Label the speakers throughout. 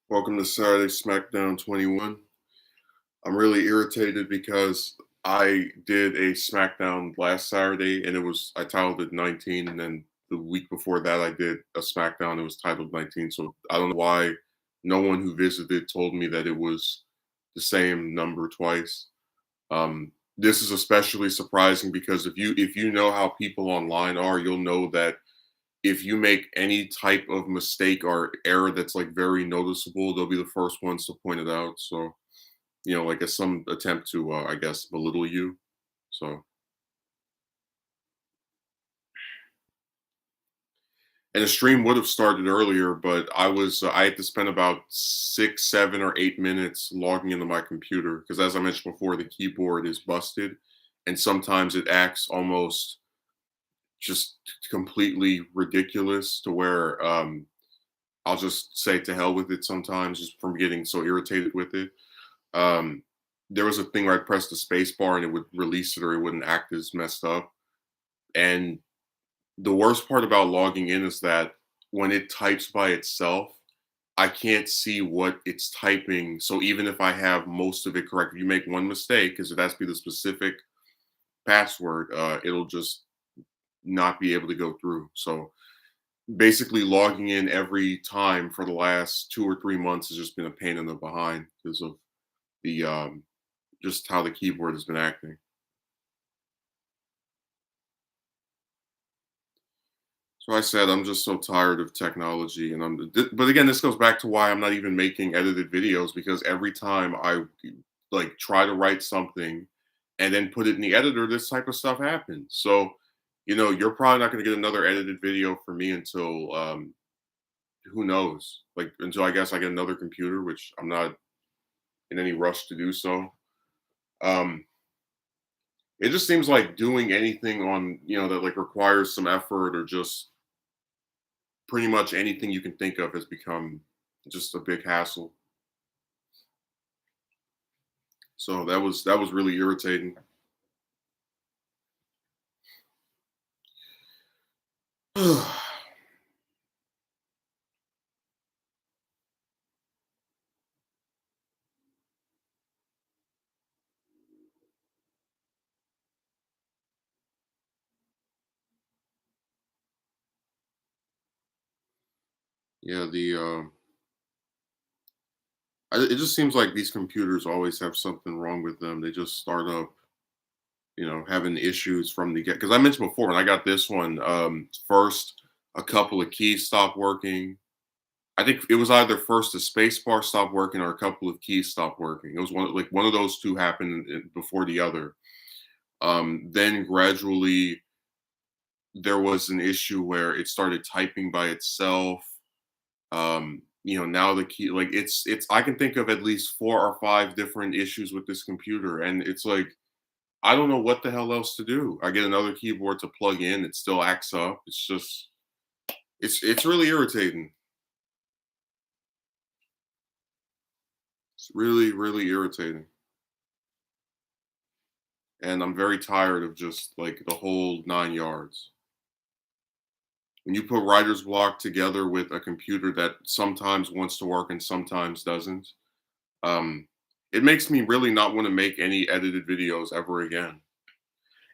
Speaker 1: Welcome to Saturday Smackdown 21. I'm really irritated because I did a Smackdown last Saturday and I titled it 19, and then the week before that I did a Smackdown, it was titled 19. So I don't know why no one who visited told me that it was the same number twice. This is especially surprising because if you know how people online are, you'll know that if you make any type of mistake or error that's like very noticeable, they'll be the first ones to point it out. So, like as some attempt to, I guess, belittle you. So, and the stream would have started earlier, but I had to spend about 6, 7 or 8 minutes logging into my computer because, as I mentioned before, the keyboard is busted, and sometimes it acts almost just completely ridiculous to where I'll just say to hell with it sometimes, just from getting so irritated with it. Um, there was a thing where I'd press the space bar and it would release it or it wouldn't act as messed up. And the worst part about logging in is that when it types by itself, I can't see what it's typing. So even if I have most of it correct, if you make one mistake, because it has to be the specific password, it'll just not be able to go through. So basically logging in every time for the last 2 or 3 months has just been a pain in the behind because of the just how the keyboard has been acting. So I said I'm just so tired of technology, and but again, this goes back to why I'm not even making edited videos because every time I like try to write something and then put it in the editor, this type of stuff happens. So, you're probably not going to get another edited video for me until who knows, like until I guess I get another computer, which I'm not in any rush to do so. Um, it just seems like doing anything on that like requires some effort or just pretty much anything you can think of has become just a big hassle. So that was really irritating. Yeah, it just seems like these computers always have something wrong with them. They just start up, having issues from the get. Because I mentioned before when I got this one, first a couple of keys stopped working. I think it was either first the space bar stopped working or a couple of keys stopped working. It was one of those two happened before the other. Then gradually there was an issue where it started typing by itself. Now the key, like it's I can think of at least 4 or 5 different issues with this computer, and it's like I don't know what the hell else to do. I get another keyboard to plug in, it still acts up. It's just it's really irritating. It's really, really irritating. And I'm very tired of just like the whole 9 yards. When you put writer's block together with a computer that sometimes wants to work and sometimes doesn't, um, it makes me really not want to make any edited videos ever again.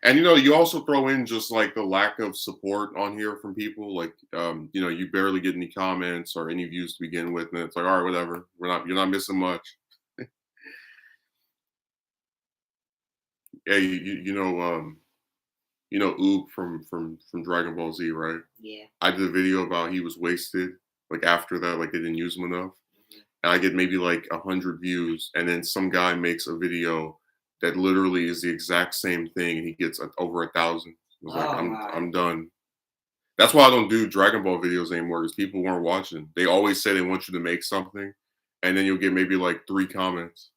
Speaker 1: And you also throw in just like the lack of support on here from people. Like, you barely get any comments or any views to begin with, and it's like, all right, whatever. You're not missing much. Yeah, Oog from Dragon Ball Z, right?
Speaker 2: Yeah.
Speaker 1: I did a video about he was wasted. Like after that, like they didn't use him enough,
Speaker 2: Mhm.
Speaker 1: and I get maybe like 100 views, and then some guy makes a video that literally is the exact same thing, and he gets over 1,000. I was like,
Speaker 2: Oh
Speaker 1: I'm
Speaker 2: my.
Speaker 1: done. That's why I don't do Dragon Ball videos anymore because people weren't watching. They always say they want you to make something, and then you'll get maybe like 3 comments.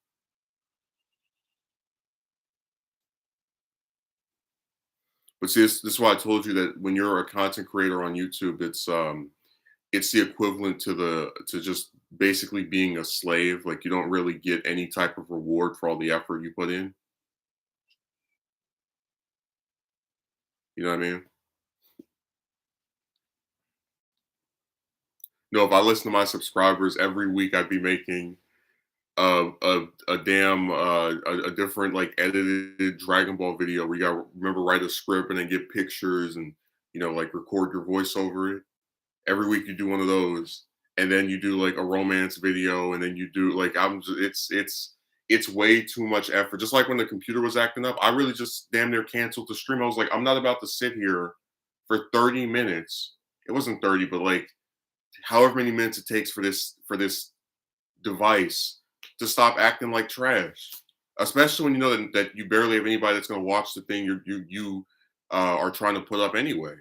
Speaker 1: But see, this is why I told you that when you're a content creator on YouTube, it's the equivalent to just basically being a slave. Like you don't really get any type of reward for all the effort you put in. You know what I mean? No, if I listen to my subscribers every week, I'd be making a damn a different like edited Dragon Ball video where you gotta remember write a script and then get pictures and like record your voice over it. Every week you do one of those, and then you do like a romance video, and then you do like it's way too much effort. Just like when the computer was acting up, I really just damn near canceled the stream. I was like, I'm not about to sit here for 30 minutes. It wasn't 30, but like however many minutes it takes for this device to stop acting like trash. Especially when you know that you barely have anybody that's going to watch the thing you are trying to put up anyway.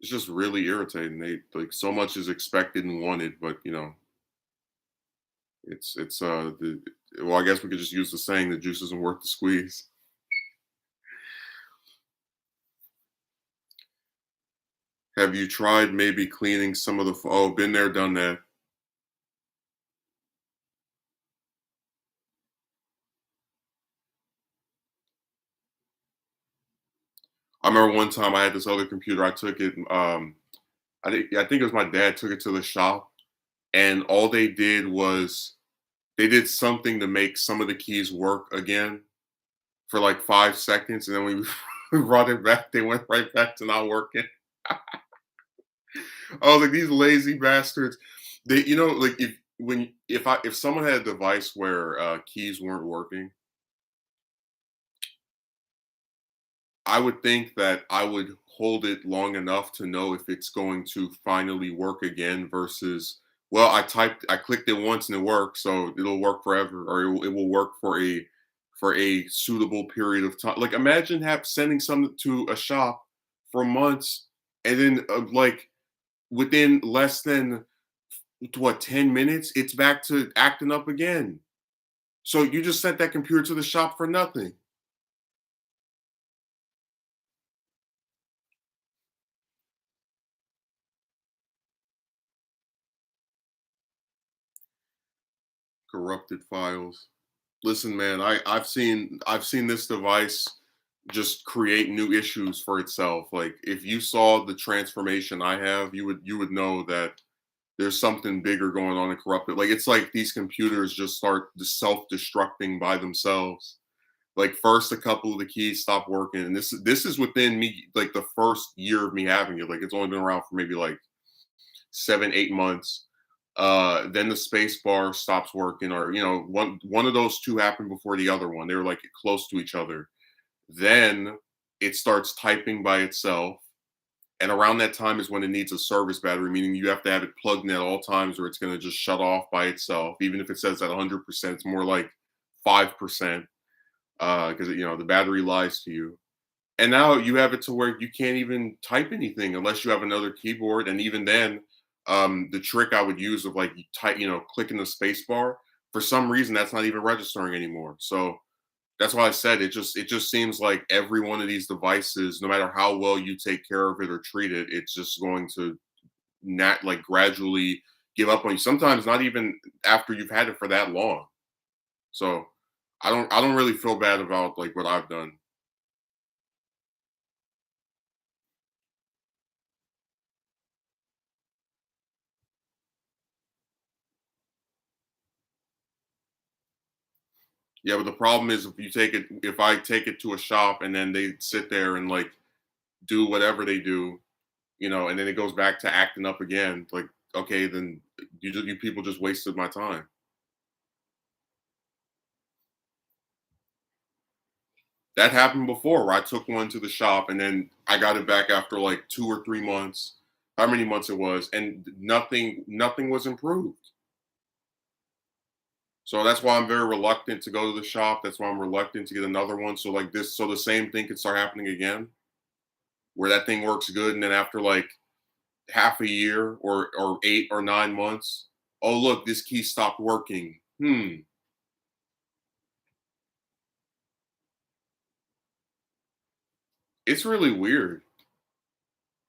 Speaker 1: It's just really irritating. They like so much is expected and wanted, but it's the well, I guess we could just use the saying the juice isn't worth the squeeze. Have you tried maybe cleaning some of the oh, been there, done that. I remember one time I had this other computer. I took it. I think it was my dad took it to the shop, and all they did was they did something to make some of the keys work again for like 5 seconds, and then we we brought it back. They went right back to not working. I was like, these lazy bastards. They, like if someone had a device where keys weren't working, I would think that I would hold it long enough to know if it's going to finally work again versus, well, I clicked it once and it worked, so it'll work forever, or it will work for a suitable period of time. Like imagine have sending something to a shop for months and then like within less than what 10 minutes, it's back to acting up again. So you just sent that computer to the shop for nothing. Corrupted files. Listen, man, I've seen this device just create new issues for itself. Like if you saw the transformation I have, you would know that there's something bigger going on and corrupted. Like it's like these computers just start self-destructing by themselves. Like first a couple of the keys stop working. And this is within me, like the first year of me having it. Like it's only been around for maybe like 7, 8 months. Then the space bar stops working, or one of those two happened before the other one. They were like close to each other. Then it starts typing by itself. And around that time is when it needs a service battery, meaning you have to have it plugged in at all times or it's going to just shut off by itself. Even if it says at 100%, it's more like 5% because the battery lies to you. And now you have it to where you can't even type anything unless you have another keyboard. And even then, the trick I would use of like you type, clicking the space bar, for some reason that's not even registering anymore. So that's why I said it just seems like every one of these devices, no matter how well you take care of it or treat it, it's just going to not like gradually give up on you. Sometimes not even after you've had it for that long. So I don't really feel bad about like what I've done. Yeah, but the problem is if I take it to a shop and then they sit there and like do whatever they do, and then it goes back to acting up again. Like, okay, then you people just wasted my time. That happened before where I took one to the shop and then I got it back after like 2 or 3 months, how many months it was, and nothing was improved. So that's why I'm very reluctant to go to the shop. That's why I'm reluctant to get another one. So like this, so the same thing could start happening again, where that thing works good, and then after like half a year or 8 or 9 months, oh look, this key stopped working. It's really weird.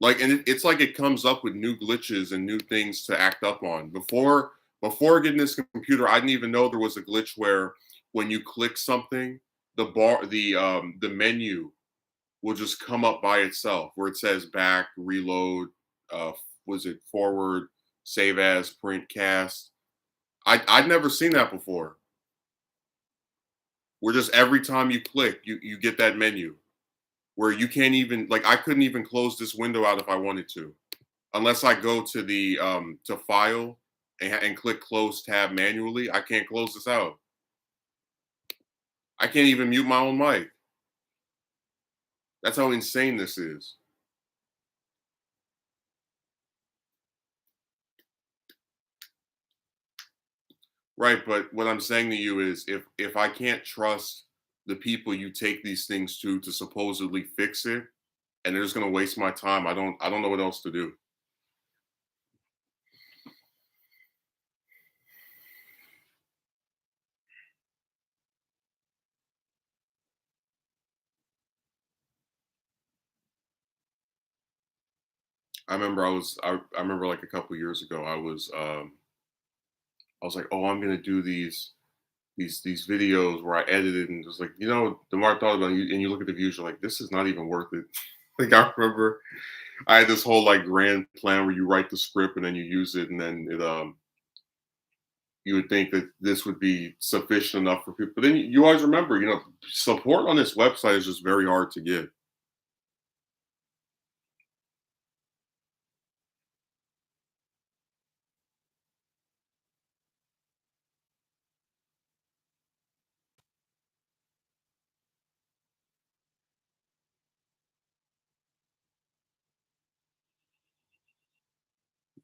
Speaker 1: Like, and it's like it comes up with new glitches and new things to act up on. Before getting this computer, I didn't even know there was a glitch where when you click something, the menu will just come up by itself where it says back, reload, was it forward, save as, print, cast. I'd never seen that before. Where just every time you click, you get that menu where you can't even like I couldn't even close this window out if I wanted to, unless I go to the to file and click close tab manually. I can't close this out. I can't even mute my own mic. That's how insane this is. Right, but what I'm saying to you is if I can't trust the people you take these things to supposedly fix it and they're just going to waste my time, I don't know what else to do. I remember like a couple years ago I was like, "Oh, I'm going to do these videos where I edited and just like, the more I thought about it and you look at the views, you're like, this is not even worth it." Like I remember I had this whole like grand plan where you write the script and then you use it and then it you would think that this would be sufficient enough for people. But then you always remember, support on this website is just very hard to get.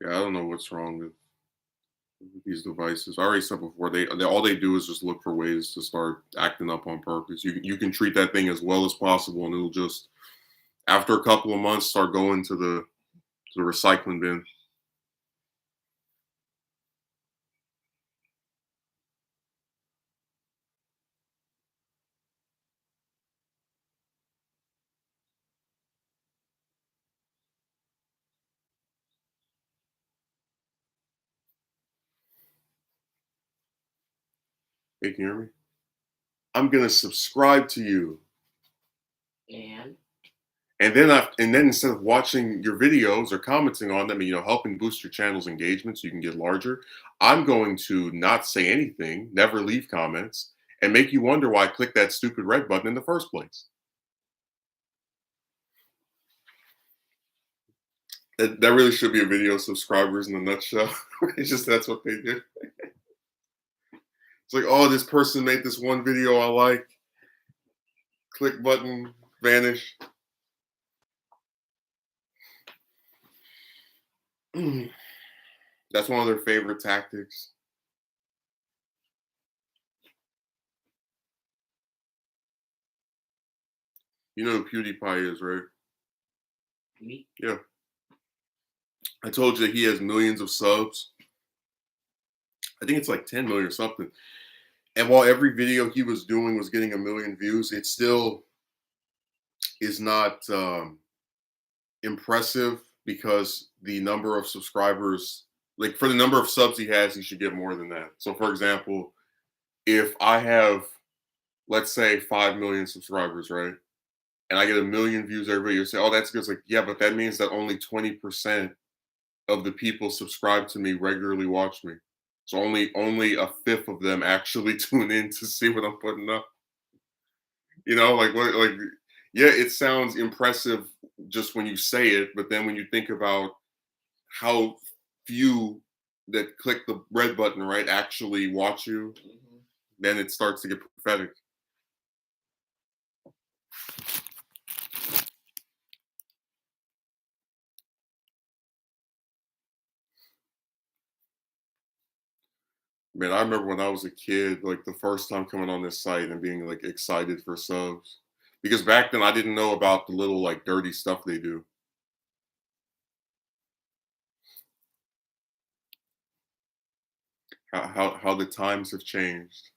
Speaker 1: Yeah, I don't know what's wrong with these devices. I already said before, they all they do is just look for ways to start acting up on purpose. You can treat that thing as well as possible, and it'll just after a couple of months start going to the recycling bin. Hey, can you hear me? I'm gonna subscribe to you.
Speaker 2: And
Speaker 1: And then instead of watching your videos or commenting on them and helping boost your channel's engagement so you can get larger, I'm going to not say anything, never leave comments, and make you wonder why I clicked that stupid red button in the first place. That really should be a video of subscribers in a nutshell. It's just that's what they do. It's like, oh, this person made this one video I like. Click button, vanish. That's one of their favorite tactics. You know who PewDiePie is, right?
Speaker 2: me,
Speaker 1: Yeah. I told you that he has millions of subs. I think it's like 10 million or something. And while every video he was doing was getting a million views, it still is not impressive because the number of subscribers, like for the number of subs he has, he should get more than that. So, for example, if I have, let's say, 5 million subscribers, right? And I get a million views every video, you say, oh, that's good. It's like, yeah, but that means that only 20% of the people subscribe to me regularly watch me. So only a fifth of them actually tune in to see what I'm putting up. Like what like yeah, it sounds impressive just when you say it, but then when you think about how few that click the red button, right, actually watch you,
Speaker 2: mhm.
Speaker 1: then it starts to get pathetic. Man, I remember when I was a kid, like the first time coming on this site and being like excited for subs. Because back then I didn't know about the little like dirty stuff they do. How the times have changed.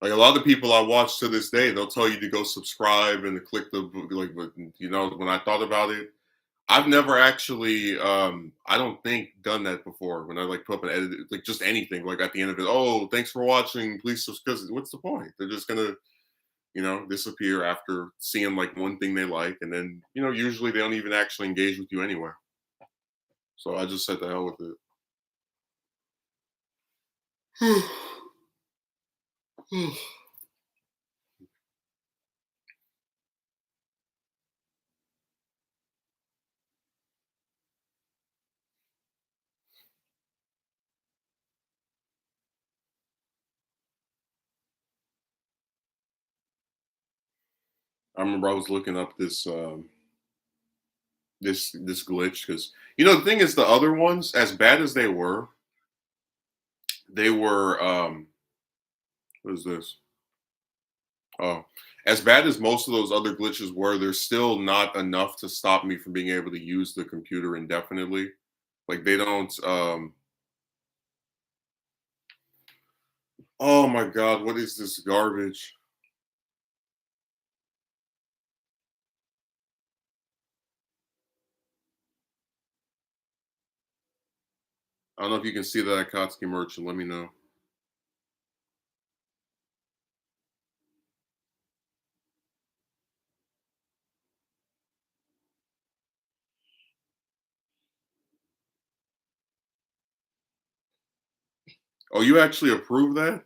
Speaker 1: Like a lot of people I watch to this day, they'll tell you to go subscribe and to click the like. But when I thought about it, I've never actually, I don't think done that before. When I like put up an edit, like just anything, like at the end of it, oh, thanks for watching. Please subscribe. What's the point? They're just gonna, disappear after seeing like one thing they like, and then usually they don't even actually engage with you anyway. So I just said the hell with it. I remember I was looking up this glitch because the thing is the other ones, as bad as they were what is this? Oh, as bad as most of those other glitches were, there's still not enough to stop me from being able to use the computer indefinitely. Like they don't. Oh my god, what is this garbage? I don't know if you can see that Akatsuki merchant. Let me know. Oh, you actually approve that?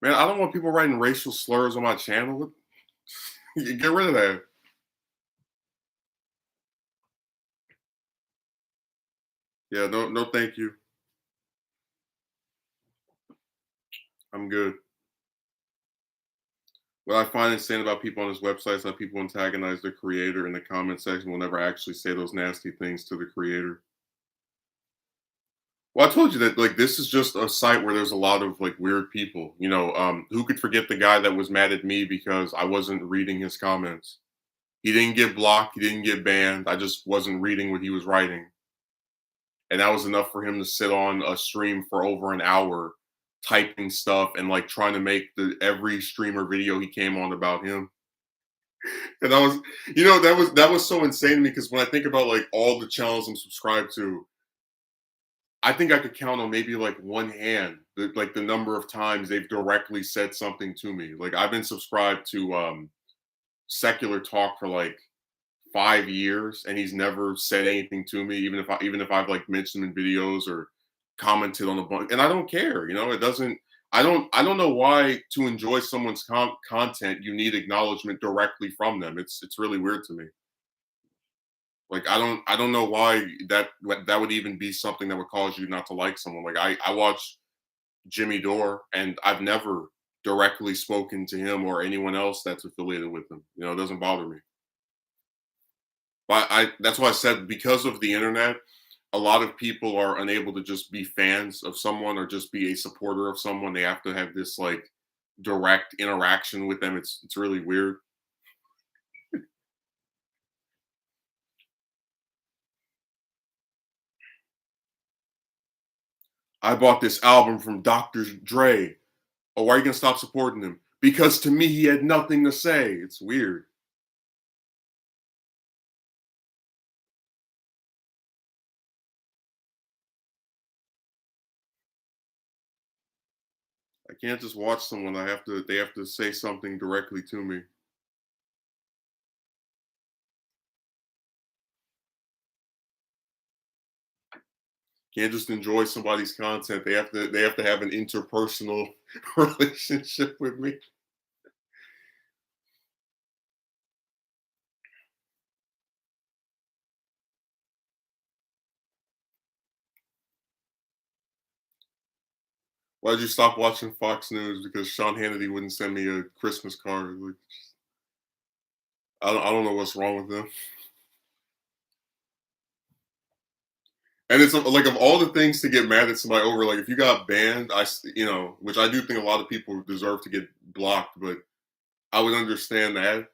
Speaker 1: Man, I don't want people writing racial slurs on my channel. Get rid of that. Yeah, no, no, thank you. I'm good. What I find insane about people on this website is that people antagonize the creator in the comment section will never actually say those nasty things to the creator. Well, I told you that like this is just a site where there's a lot of like weird people. Who could forget the guy that was mad at me because I wasn't reading his comments? He didn't get blocked, he didn't get banned. I just wasn't reading what he was writing. And that was enough for him to sit on a stream for over an hour typing stuff and like trying to make the every streamer video he came on about him. And I was, that was so insane to me because when I think about like all the channels I'm subscribed to, I think I could count on maybe like one hand, like the number of times they've directly said something to me. Like I've been subscribed to secular talk for like 5 years, and he's never said anything to me, even if I've like mentioned in videos or commented on a bunch, and I don't care. It doesn't. I don't know why to enjoy someone's content you need acknowledgement directly from them. It's really weird to me. Like I don't know why that would even be something that would cause you not to like someone. Like I watch Jimmy Dore, and I've never directly spoken to him or anyone else that's affiliated with him. It doesn't bother me. But that's why I said because of the internet, a lot of people are unable to just be fans of someone or just be a supporter of someone. They have to have this like direct interaction with them. It's really weird. I bought this album from Dr. Dre. Oh, why are you gonna stop supporting him? Because to me he had nothing to say. It's weird. I can't just watch someone. They have to say something directly to me. Can't just enjoy somebody's content. They have to have an interpersonal relationship with me. Why'd you stop watching Fox News? Because Sean Hannity wouldn't send me a Christmas card. Like, I don't know what's wrong with them. And it's like of all the things to get mad at somebody over, like if you got banned, which I do think a lot of people deserve to get blocked, but I would understand that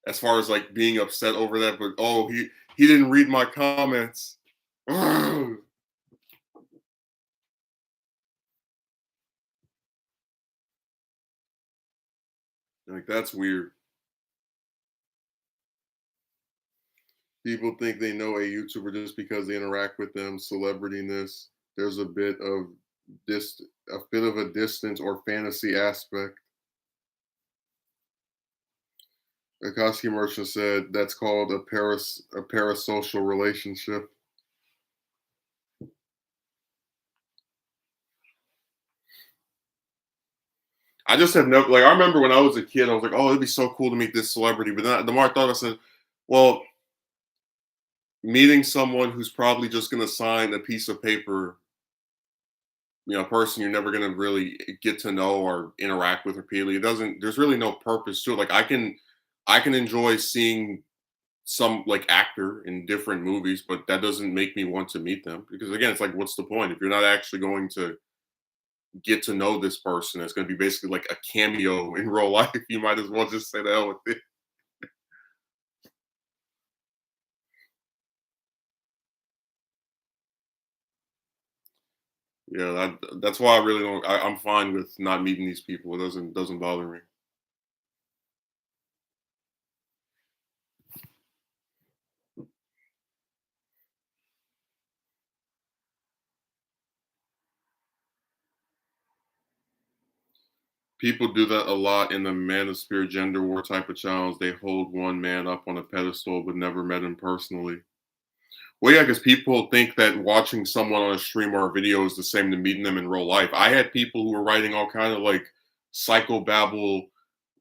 Speaker 1: as far as like being upset over that. But oh, he didn't read my comments. Like that's weird. People think they know a YouTuber just because they interact with them. Celebrityness. There's a bit of a distance or fantasy aspect. A costume merchant said that's called a parasocial relationship. I just have never like I remember when I was a kid, I was like, oh, it'd be so cool to meet this celebrity. But then the more I thought, I said, well, meeting someone who's probably just gonna sign a piece of paper, a person you're never gonna really get to know or interact with repeatedly. It doesn't there's really no purpose to it. Like I can enjoy seeing some like actor in different movies, but that doesn't make me want to meet them. Because again, it's like what's the point? If you're not actually going to get to know this person, it's gonna be basically like a cameo in real life. You might as well just say the hell with it. Yeah, that's why I really don't. I'm fine with not meeting these people. It doesn't bother me. People do that a lot in the manosphere gender war type of challenge. They hold one man up on a pedestal but never met him personally. Well, yeah, because people think that watching someone on a stream or a video is the same to meeting them in real life. I had people who were writing all kind of like psychobabble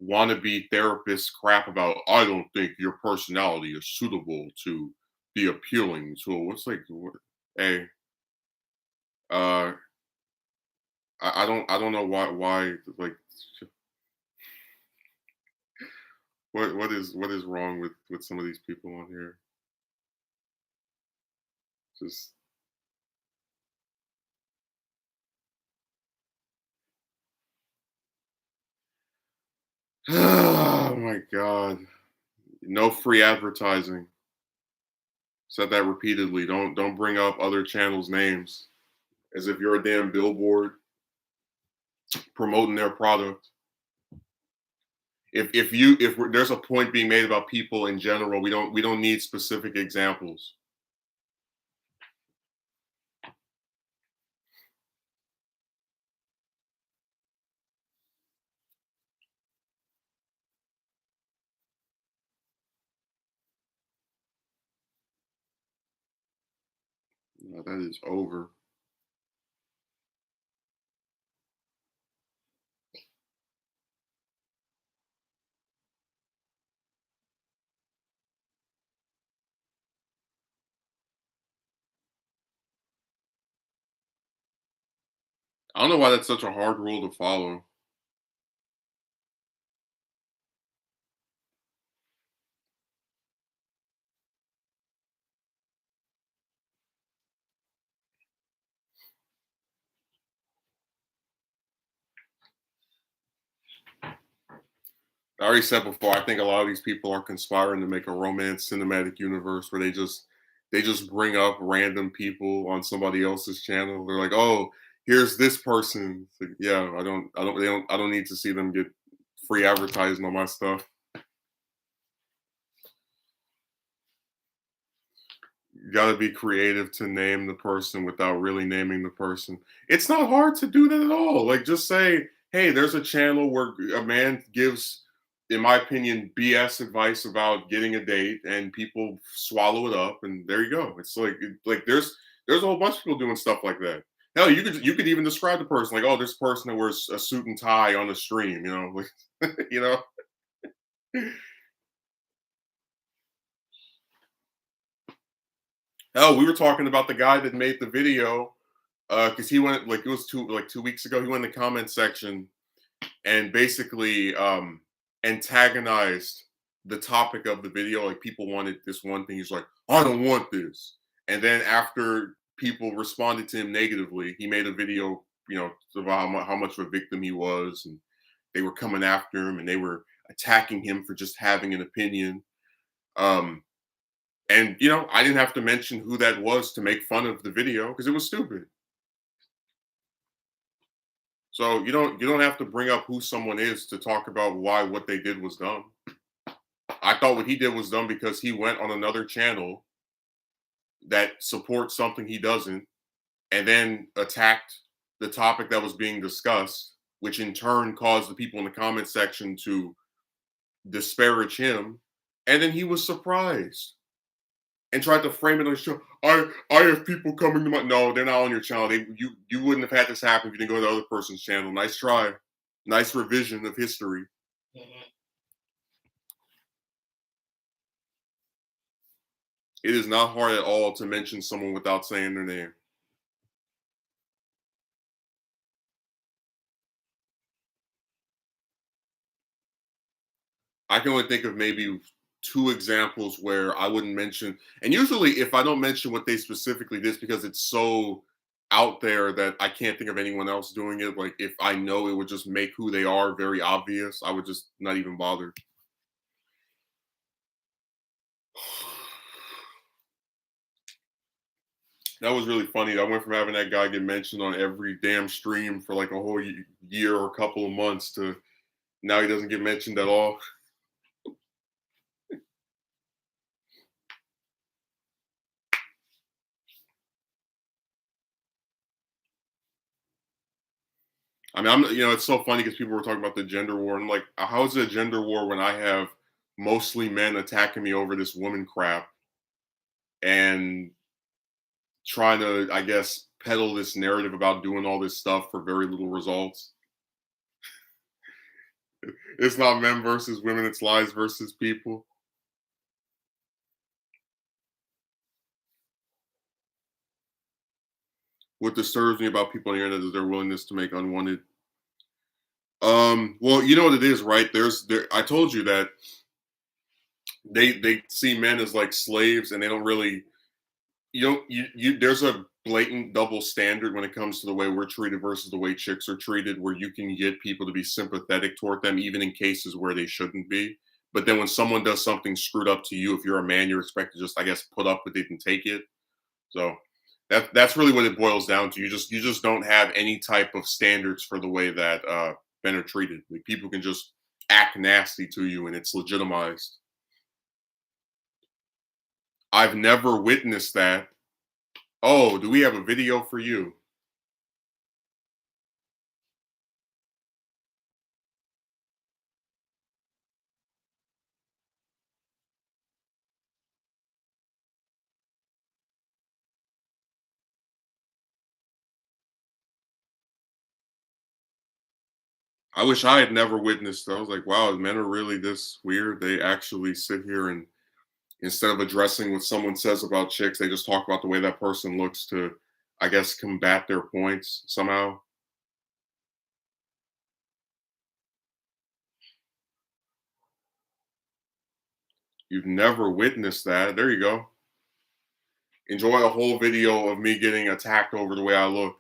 Speaker 1: wannabe therapist crap about I don't think your personality is suitable to be appealing to. What's like, hey, uh, I don't know why like what is wrong with some of these people on here? Just oh my god, no free advertising. Said that repeatedly. Don't bring up other channels' names as if you're a damn billboard promoting their product. If there's a point being made about people in general, we don't need specific examples. No, that is over. I don't know why that's such a hard rule to follow. I already said before, I think a lot of these people are conspiring to make a romance cinematic universe where they just bring up random people on somebody else's channel. They're like, "Oh, here's this person." It's like, yeah, I don't need to see them get free advertising on my stuff. You got to be creative to name the person without really naming the person. It's not hard to do that at all. Like just say, "Hey, there's a channel where a man gives, in my opinion, BS advice about getting a date, and people swallow it up, and there you go." It's like there's a whole bunch of people doing stuff like that. Hell, you could even describe the person like, "Oh, this person that wears a suit and tie on the stream," like, you know. Hell, we were talking about the guy that made the video because he went like it was 2 weeks ago. He went in the comment section and basically antagonized the topic of the video. Like people wanted this one thing. He's like, I don't want this. And then after people responded to him negatively, he made a video, about how much of a victim he was, and they were coming after him and they were attacking him for just having an opinion. Um, and I didn't have to mention who that was to make fun of the video because it was stupid. So you don't have to bring up who someone is to talk about why what they did was dumb. I thought what he did was dumb because he went on another channel that supports something he doesn't, and then attacked the topic that was being discussed, which in turn caused the people in the comment section to disparage him. And then he was surprised and tried to frame it on his show. I have people coming to my no, they're not on your channel. You wouldn't have had this happen if you didn't go to the other person's channel. Nice try. Nice revision of history.
Speaker 2: Mhm.
Speaker 1: It is not hard at all to mention someone without saying their name. I can only think of maybe two examples where I wouldn't mention, and usually if I don't mention what they specifically did, it's because it's so out there that I can't think of anyone else doing it. Like if I know it would just make who they are very obvious, I would just not even bother. That was really funny. I went from having that guy get mentioned on every damn stream for like a whole year or a couple of months to now he doesn't get mentioned at all. I mean, it's so funny because people were talking about the gender war. And I'm like, how is it a gender war when I have mostly men attacking me over this woman crap and trying to, I guess, peddle this narrative about doing all this stuff for very little results? It's not men versus women, it's lies versus people. What disturbs me about people on the internet is their willingness to make unwanted. Well, you know what it is, right? I told you that they see men as like slaves and they don't really you don't you there's a blatant double standard when it comes to the way we're treated versus the way chicks are treated, where you can get people to be sympathetic toward them even in cases where they shouldn't be. But then when someone does something screwed up to you, if you're a man, you're expected to just, I guess, put up with it and take it. So that's really what it boils down to. You just don't have any type of standards for the way that men are treated. Like people can just act nasty to you and it's legitimized. I've never witnessed that. Oh, do we have a video for you? I wish I had never witnessed. I was like, wow, men are really this weird. They actually sit here and instead of addressing what someone says about chicks, they just talk about the way that person looks to, I guess, combat their points somehow. You've never witnessed that. There you go. Enjoy a whole video of me getting attacked over the way I look.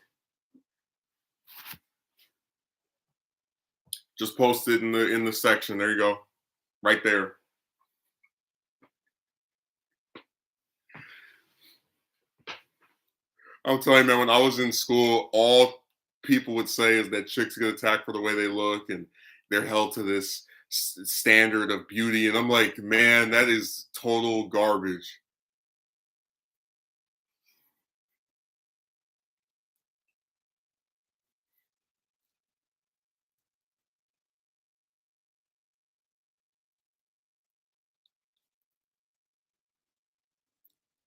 Speaker 1: Just post it in the section. There you go. Right there. I'm telling you, man, when I was in school, all people would say is that chicks get attacked for the way they look and they're held to this standard of beauty. And I'm like, man, that is total garbage.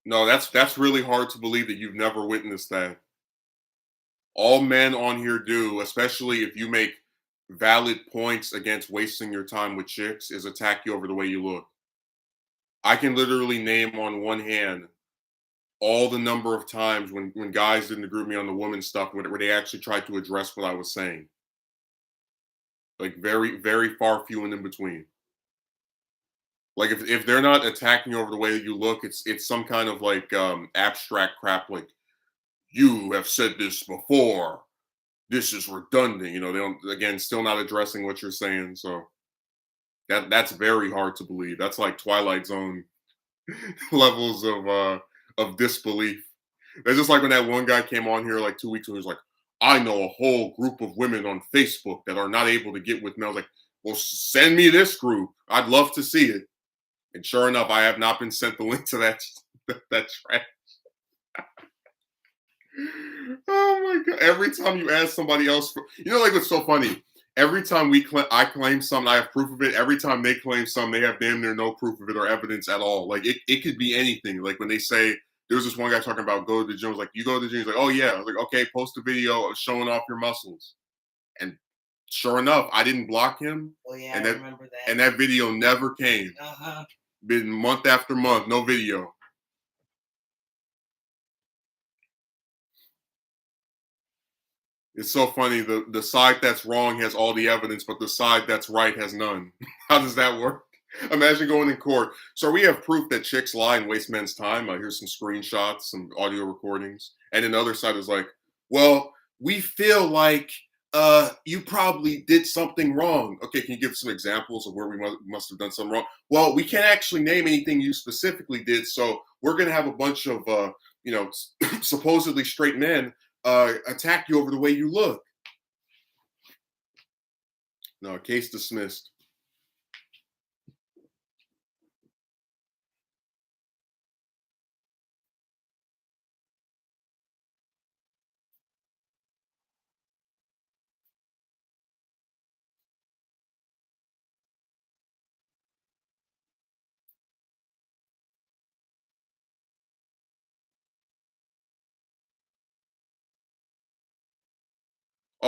Speaker 1: No, that's really hard to believe that you've never witnessed that. All men on here do, especially if you make valid points against wasting your time with chicks, is attack you over the way you look. I can literally name on one hand all the number of times when guys didn't agree with me on the woman stuff where they actually tried to address what I was saying. Like very, very far few and in between. Like if they're not attacking you over the way that you look, it's some kind of like abstract crap like you have said this before. This is redundant. They don't again still not addressing what you're saying. So that's very hard to believe. That's like Twilight Zone levels of disbelief. It's just like when that one guy came on here like 2 weeks ago, he was like, I know a whole group of women on Facebook that are not able to get with me. I was like, well, send me this group. I'd love to see it. And sure enough, I have not been sent the link to that track. Oh my god! Every time you ask somebody else, like what's so funny? Every time I claim something, I have proof of it. Every time they claim something, they have damn near no proof of it or evidence at all. Like it could be anything. Like when they say there was this one guy talking about go to the gym. I was like, you go to the gym? He's like, oh yeah. I was like, okay, post a video of showing off your muscles. And sure enough, I didn't block him,
Speaker 2: Oh yeah,
Speaker 1: and
Speaker 2: I
Speaker 1: that
Speaker 2: remember
Speaker 1: and
Speaker 2: that.
Speaker 1: that video never came.
Speaker 2: Uh-huh.
Speaker 1: Been month after month, no video. It's so funny. The side that's wrong has all the evidence, but the side that's right has none. How does that work? Imagine going in court. So we have proof that chicks lie and waste men's time. Here's some screenshots, some audio recordings, and then the other side is like, well, we feel like you probably did something wrong. Okay, can you give some examples of where we must have done something wrong? Well, we can't actually name anything you specifically did, so we're going to have a bunch of supposedly straight men attack you over the way you look. No, case dismissed.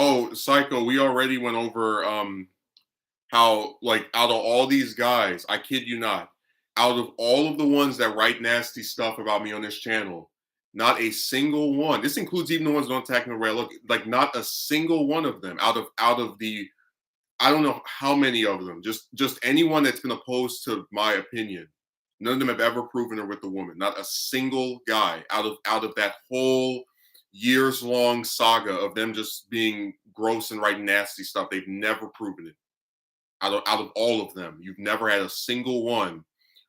Speaker 1: Oh, Psycho, we already went over how like out of all these guys, I kid you not, out of all of the ones that write nasty stuff about me on this channel, not a single one. This includes even the ones that don't attack me the way I look. Like not a single one of them out of the I don't know how many of them. Just anyone that's been opposed to my opinion. None of them have ever proven her with a woman. Not a single guy out of that whole years long saga of them just being gross and writing nasty stuff. They've never proven it. Out of all of them, you've never had a single one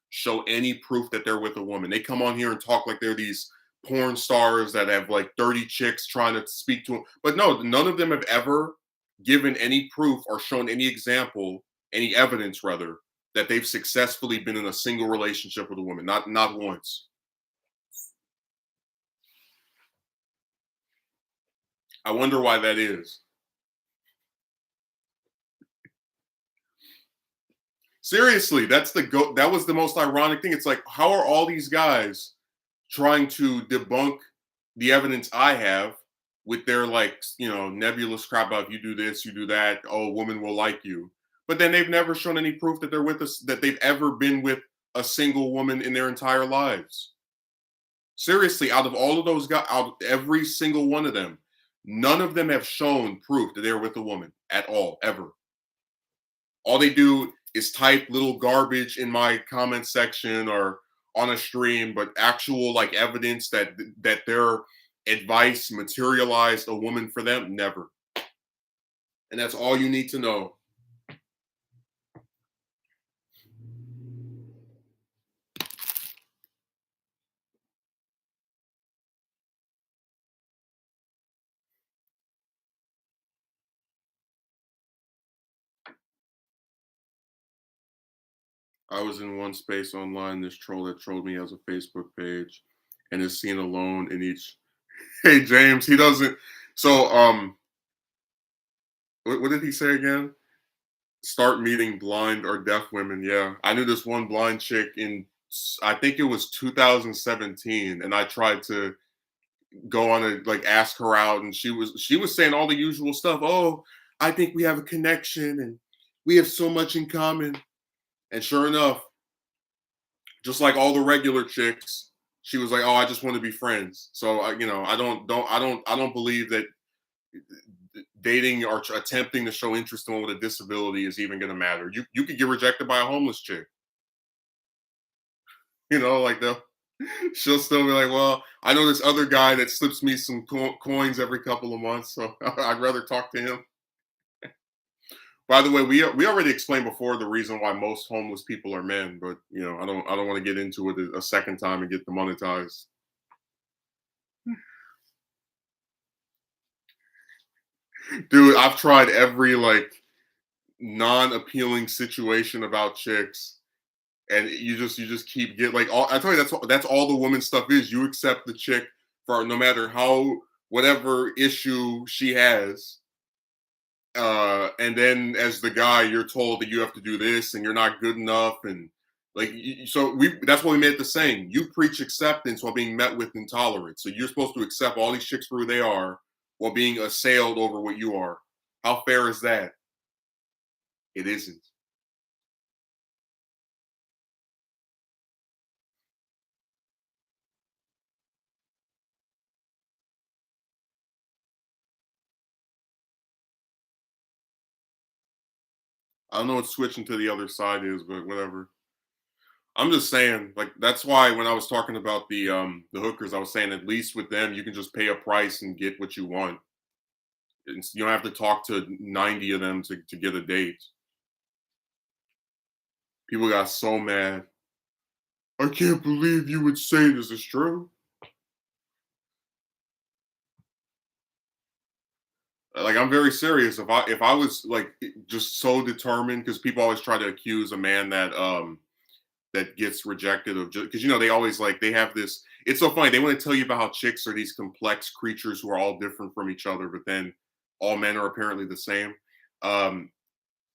Speaker 1: show any proof that they're with a woman. They come on here and talk like they're these porn stars that have like 30 chicks trying to speak to them. But no, none of them have ever given any proof or shown any example, any evidence rather, that they've successfully been in a single relationship with a woman. Not once. I wonder why that is. Seriously, that was the most ironic thing. It's like, how are all these guys trying to debunk the evidence I have with their like, nebulous crap about if you do this, you do that, oh, women will like you. But then they've never shown any proof that they're with us, that they've ever been with a single woman in their entire lives. Seriously, out of all of those guys, out of every single one of them, none of them have shown proof that they're with a woman at all, ever. All they do is type little garbage in my comment section or on a stream, but actual like evidence that their advice materialized a woman for them, never. And that's all you need to know. I was in one space online. This troll that trolled me has a Facebook page and is seen alone in each. Hey James, he doesn't. So what did he say again? Start meeting blind or deaf women. Yeah, I knew this one blind chick in I think it was 2017, and I tried to go on a like ask her out, and she was saying all the usual stuff. Oh, I think we have a connection, and we have so much in common. And sure enough, just like all the regular chicks, she was like, "Oh, I just want to be friends." So I don't believe that dating or attempting to show interest in one with a disability is even going to matter. You could get rejected by a homeless chick. Like she'll still be like, well, I know this other guy that slips me some coins every couple of months, so I'd rather talk to him. By the way, we already explained before the reason why most homeless people are men, but I don't want to get into it a second time and get demonetized. Dude, I've tried every like non-appealing situation about chicks, and you just keep get like all. I tell you that's all the woman stuff is. You accept the chick for no matter how whatever issue she has, and then as the guy you're told that you have to do this and you're not good enough and like so we that's what we made the saying. You preach acceptance while being met with intolerance. So you're supposed to accept all these chicks for who they are while being assailed over what you are. How fair is that? It isn't. I don't know what switching to the other side is, but whatever. I'm just saying, like that's why when I was talking about the hookers, I was saying at least with them you can just pay a price and get what you want. You don't have to talk to 90 of them to get a date. People got so mad. I can't believe you would say this is true. Like I'm very serious. If I was like just so determined, because people always try to accuse a man that gets rejected of just because they always like they have this. It's so funny. They want to tell you about how chicks are these complex creatures who are all different from each other, but then all men are apparently the same. Um,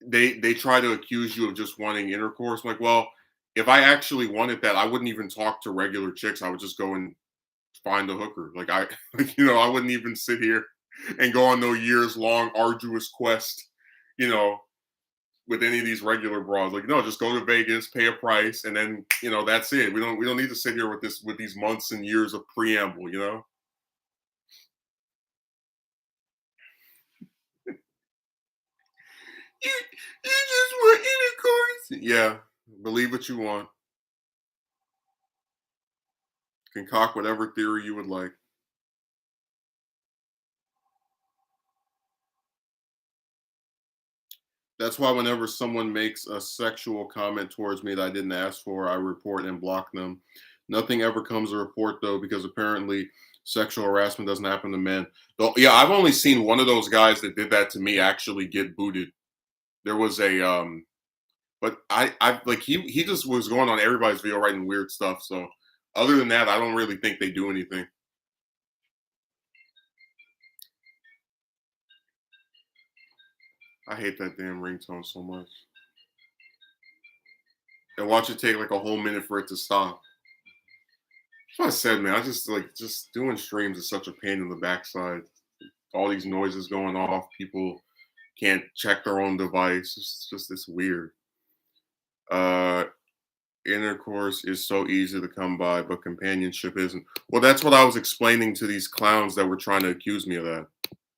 Speaker 1: they try to accuse you of just wanting intercourse. I'm like, well, if I actually wanted that, I wouldn't even talk to regular chicks. I would just go and find a hooker. Like I, I wouldn't even sit here and go on no years long arduous quest, you know, with any of these regular bras. Like, no, just go to Vegas, pay a price, and then that's it. We don't need to sit here with these months and years of preamble. You just want intercourse. Yeah, believe what you want. Concoct whatever theory you would like. That's why whenever someone makes a sexual comment towards me that I didn't ask for, I report and block them. Nothing ever comes to report though, because apparently sexual harassment doesn't happen to men. Though, yeah, I've only seen one of those guys that did that to me actually get booted. There was but I like he just was going on everybody's video writing weird stuff. So other than that, I don't really think they do anything. I hate that damn ringtone so much. And watch it take like a whole minute for it to stop. That's what I said, man. I just like just doing streams is such a pain in the backside. All these noises going off, people can't check their own device. It's weird. Uh Intercourse is so easy to come by, but companionship isn't. Well, that's what I was explaining to these clowns that were trying to accuse me of that.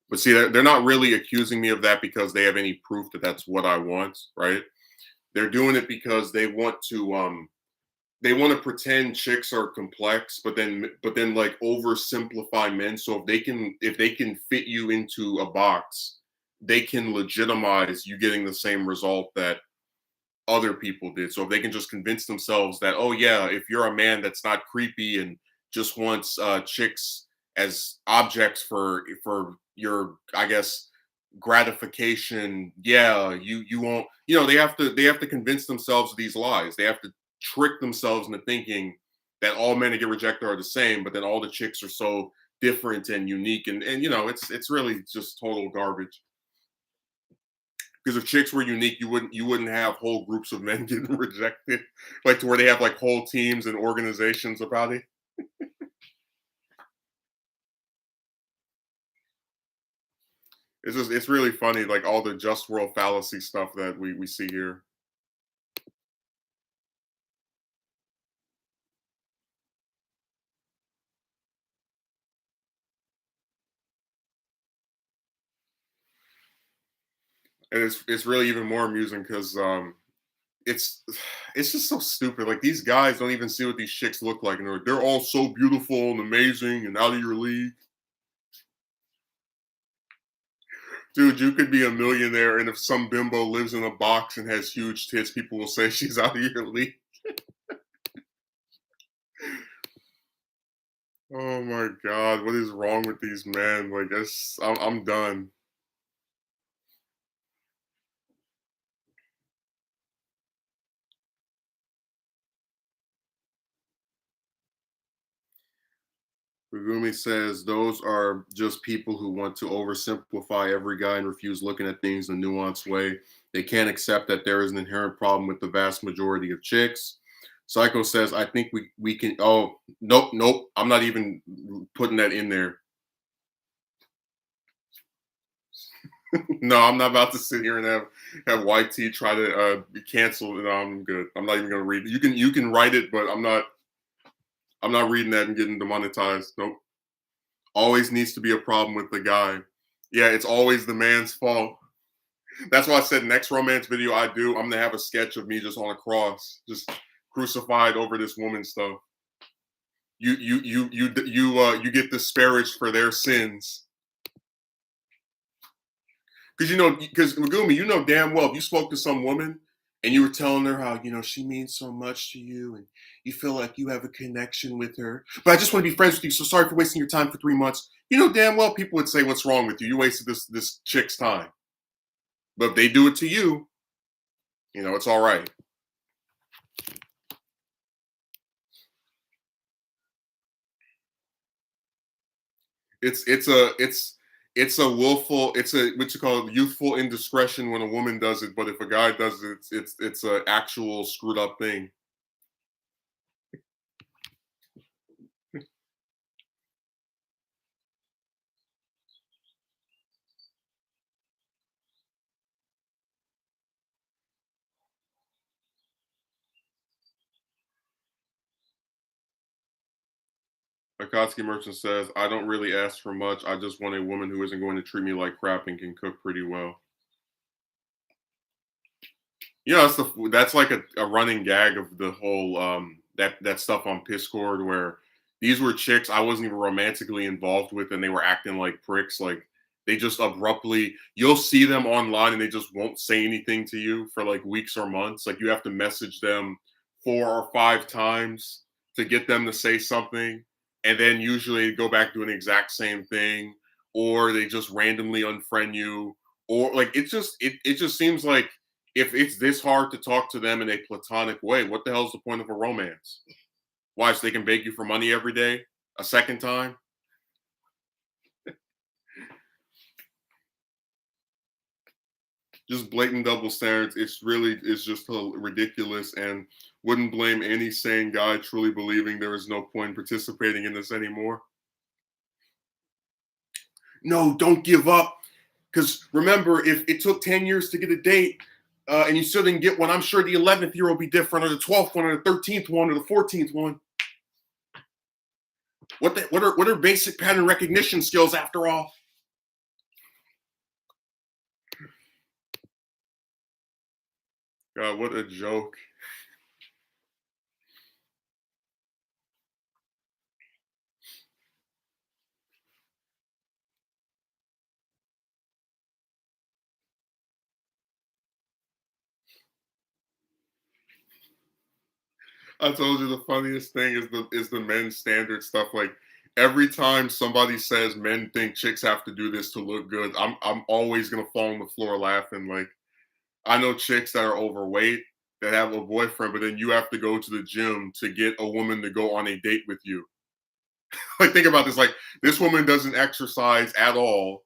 Speaker 1: But see, they're not really accusing me of that because they have any proof that that's what I want, right? They're doing it because they want to pretend chicks are complex, but then like oversimplify men. So if they can fit you into a box, they can legitimize you getting the same result that other people did. So if they can just convince themselves that, oh yeah, if you're a man that's not creepy and just wants chicks as objects for your, I guess, gratification, yeah, you won't. They have to convince themselves of these lies. They have to trick themselves into thinking that all men that get rejected are the same, but then all the chicks are so different and unique, and it's really just total garbage. Because if chicks were unique, you wouldn't have whole groups of men getting rejected, like to where they have like whole teams and organizations about it. It's really funny, like all the just world fallacy stuff that we see here. And it's really even more amusing because it's it's just so stupid. Like these guys don't even see what these chicks look like, and they're all so beautiful and amazing and out of your league. Dude, you could be a millionaire, and if some bimbo lives in a box and has huge tits, people will say she's out of your league. Oh my god, what is wrong with these men? Like, I'm done. Megumi says those are just people who want to oversimplify every guy and refuse looking at things in a nuanced way. They can't accept that there is an inherent problem with the vast majority of chicks. Psycho says, I think we can. Oh, nope, nope. I'm not even putting that in there. No, I'm not about to sit here and have YT try to be canceled. No, I'm good. I'm not even gonna read it. You can write it, but I'm not reading that and getting demonetized. Nope. Always needs to be a problem with the guy. Yeah, it's always the man's fault. That's why I said next romance video I do, I'm gonna have a sketch of me just on a cross, just crucified over this woman stuff. You get disparaged for their sins. Because Megumi, you know damn well if you spoke to some woman and you were telling her how she means so much to you and you feel like you have a connection with her, but I just want to be friends with you. So sorry for wasting your time for 3 months. You know damn well people would say, "What's wrong with you? You wasted this chick's time." But if they do it to you, it's all right. It's a willful, it's a what you call youthful indiscretion when a woman does it, but if a guy does it, it's a actual screwed up thing. Akatsuki Merchant says, I don't really ask for much. I just want a woman who isn't going to treat me like crap and can cook pretty well. That's like a running gag of the whole that stuff on Discord where these were chicks I wasn't even romantically involved with and they were acting like pricks. Like they just abruptly you'll see them online and they just won't say anything to you for like weeks or months. Like you have to message them 4 or 5 times to get them to say something. And then usually they go back doing the exact same thing, or they just randomly unfriend you, or like it just seems like if it's this hard to talk to them in a platonic way, what the hell's the point of a romance? Why, so they can beg you for money every day, a second time? Just blatant double standards. It's just ridiculous, and wouldn't blame any sane guy truly believing there is no point in participating in this anymore. No, don't give up. Because remember, if it took 10 years to get a date and you still didn't get one, I'm sure the 11th year will be different, or the 12th one, or the 13th one, or the 14th one. What are basic pattern recognition skills after all? God, what a joke. I told you the funniest thing is the men's standard stuff. Like every time somebody says men think chicks have to do this to look good, I'm always gonna fall on the floor laughing. Like I know chicks that are overweight that have a boyfriend, but then you have to go to the gym to get a woman to go on a date with you. Like think about this. Like this woman doesn't exercise at all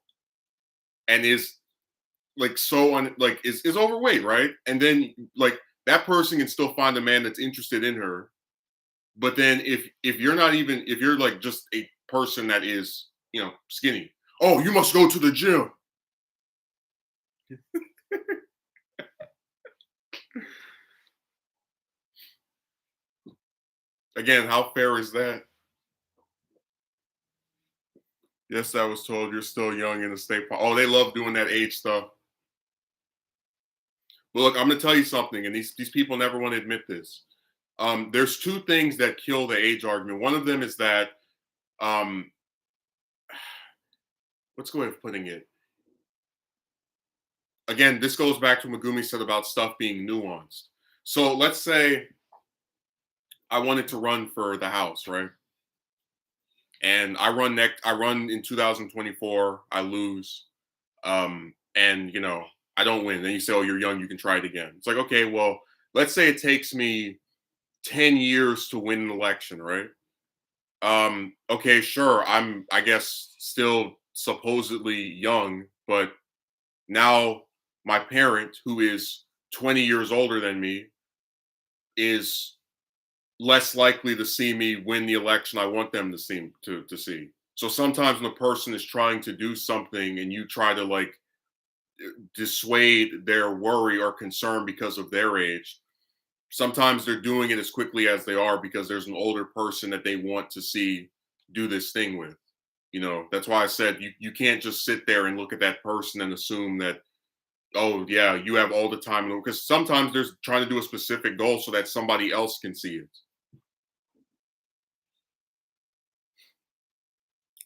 Speaker 1: and is like is overweight, right? And then like that person can still find a man that's interested in her. But then if you're not even if you're like just a person that is, skinny, oh, you must go to the gym. Again, how fair is that? Yes, I was told you're still young in the state park. Oh, they love doing that age stuff. But look, I'm gonna tell you something, and these people never want to admit this. There's two things that kill the age argument. One of them is that um, what's the way of putting it? Again, this goes back to what Megumi said about stuff being nuanced. So let's say I wanted to run for the House, right? And I run in 2024, I lose. And I don't win. Then you say, oh, you're young, you can try it again. It's like, okay, well, let's say it takes me 10 years to win an election, right? Okay, sure. I guess, still supposedly young, but now my parent, who is 20 years older than me, is less likely to see me win the election I want them to see. So sometimes when a person is trying to do something and you try to like dissuade their worry or concern because of their age, sometimes they're doing it as quickly as they are because there's an older person that they want to see do this thing with. That's why I said you can't just sit there and look at that person and assume that, oh yeah, you have all the time, because sometimes they're trying to do a specific goal so that somebody else can see it.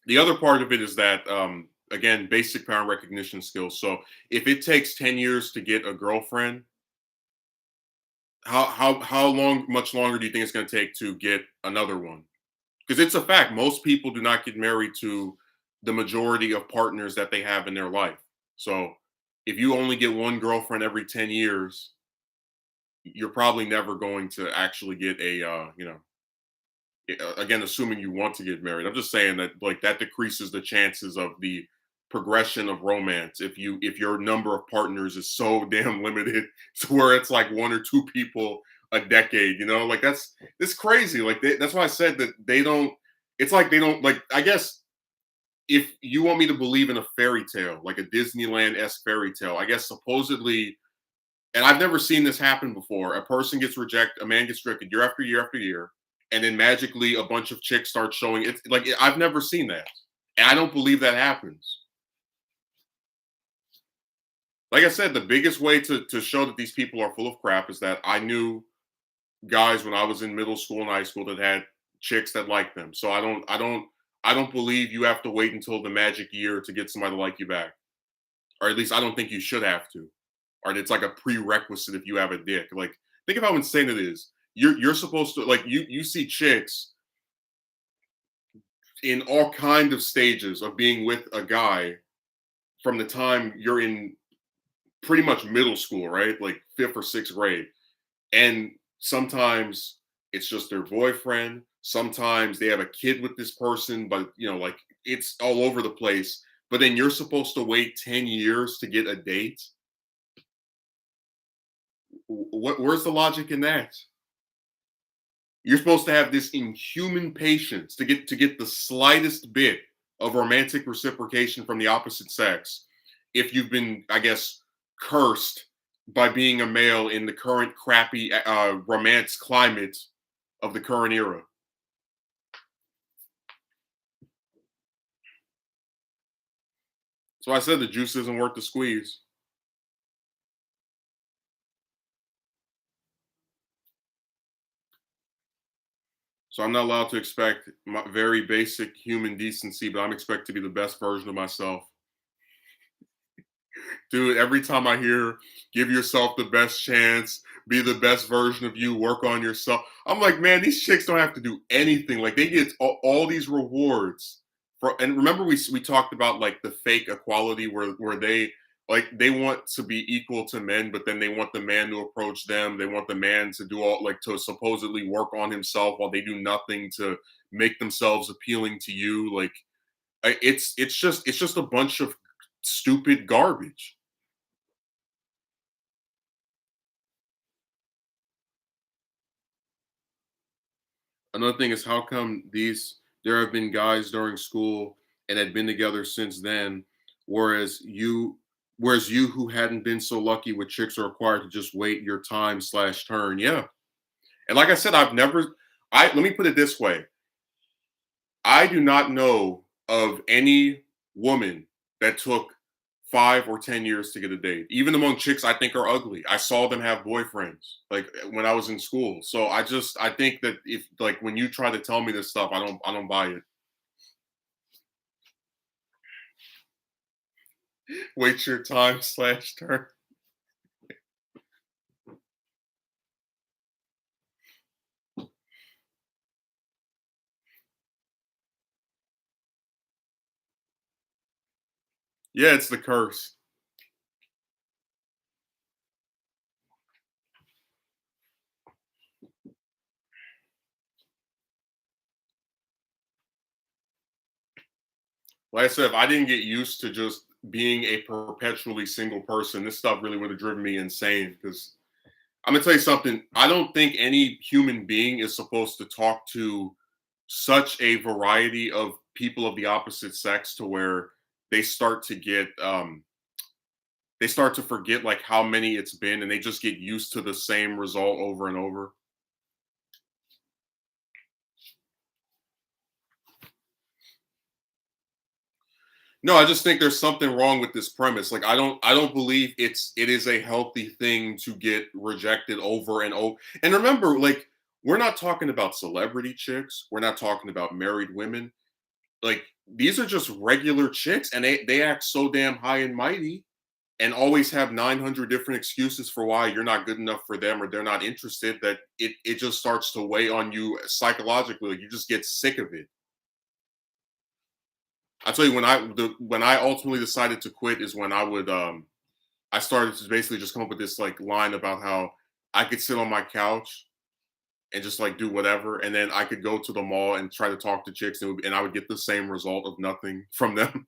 Speaker 1: The other part of it is that, again, basic pattern recognition skills. So if it takes 10 years to get a girlfriend, how long much longer do you think it's going to take to get another one? Because it's a fact, most people do not get married to the majority of partners that they have in their life. So if you only get one girlfriend every 10 years, you're probably never going to actually get a again, assuming you want to get married. I'm just saying that like that decreases the chances of the progression of romance if your number of partners is so damn limited to where it's like one or two people a decade. Like that's crazy. Like that's why I said that they don't. It's like they don't like. I guess if you want me to believe in a fairy tale, like a Disneyland-esque fairy tale, I guess supposedly, and I've never seen this happen before. A man gets rejected year after year after year, and then magically a bunch of chicks start showing. It's like I've never seen that, and I don't believe that happens. Like I said, the biggest way to show that these people are full of crap is that I knew guys when I was in middle school and high school that had chicks that liked them. So I don't believe you have to wait until the magic year to get somebody to like you back, or at least I don't think you should have to. Or it's like a prerequisite if you have a dick. Like think of how insane it is. You're supposed to like you see chicks in all kind of stages of being with a guy from the time you're in pretty much middle school, right? Like fifth or sixth grade. And sometimes it's just their boyfriend. Sometimes they have a kid with this person, but like it's all over the place. But then you're supposed to wait 10 years to get a date. Where's the logic in that? You're supposed to have this inhuman patience to get the slightest bit of romantic reciprocation from the opposite sex if you've been, I guess, cursed by being a male in the current crappy romance climate of the current era. So I said the juice isn't worth the squeeze. So I'm not allowed to expect my very basic human decency, but I'm expected to be the best version of myself. Dude, every time I hear give yourself the best chance, be the best version of you, work on yourself. I'm like, man, these chicks don't have to do anything. Like they get all these rewards and remember we talked about like the fake equality where they want to be equal to men, but then they want the man to approach them. They want the man to do all like to supposedly work on himself while they do nothing to make themselves appealing to you. Like it's just a bunch of stupid garbage. Another thing is how come there have been guys during school and had been together since then, whereas you who hadn't been so lucky with chicks are required to just wait your time/turn. Yeah. And like I said, let me put it this way. I do not know of any woman that took 5 or 10 years to get a date. Even among chicks I think are ugly. I saw them have boyfriends like when I was in school. So I think that if like when you try to tell me this stuff, I don't buy it. Wait your time/turn. Yeah, it's the curse. Like I said, if I didn't get used to just being a perpetually single person, this stuff really would have driven me insane. Because I'm gonna tell you something. I don't think any human being is supposed to talk to such a variety of people of the opposite sex to where they start to get they start to forget like how many it's been, and they just get used to the same result over and over. No, I just think there's something wrong with this premise. Like I don't believe it is a healthy thing to get rejected over and over. And remember, like we're not talking about celebrity chicks. We're not talking about married women. Like these are just regular chicks and they act so damn high and mighty and always have 900 different excuses for why you're not good enough for them or they're not interested that it just starts to weigh on you psychologically. Like, you just get sick of it. I tell you when I ultimately decided to quit is when I started to basically just come up with this like line about how I could sit on my couch and just like do whatever, and then I could go to the mall and try to talk to chicks, and I would get the same result of nothing from them.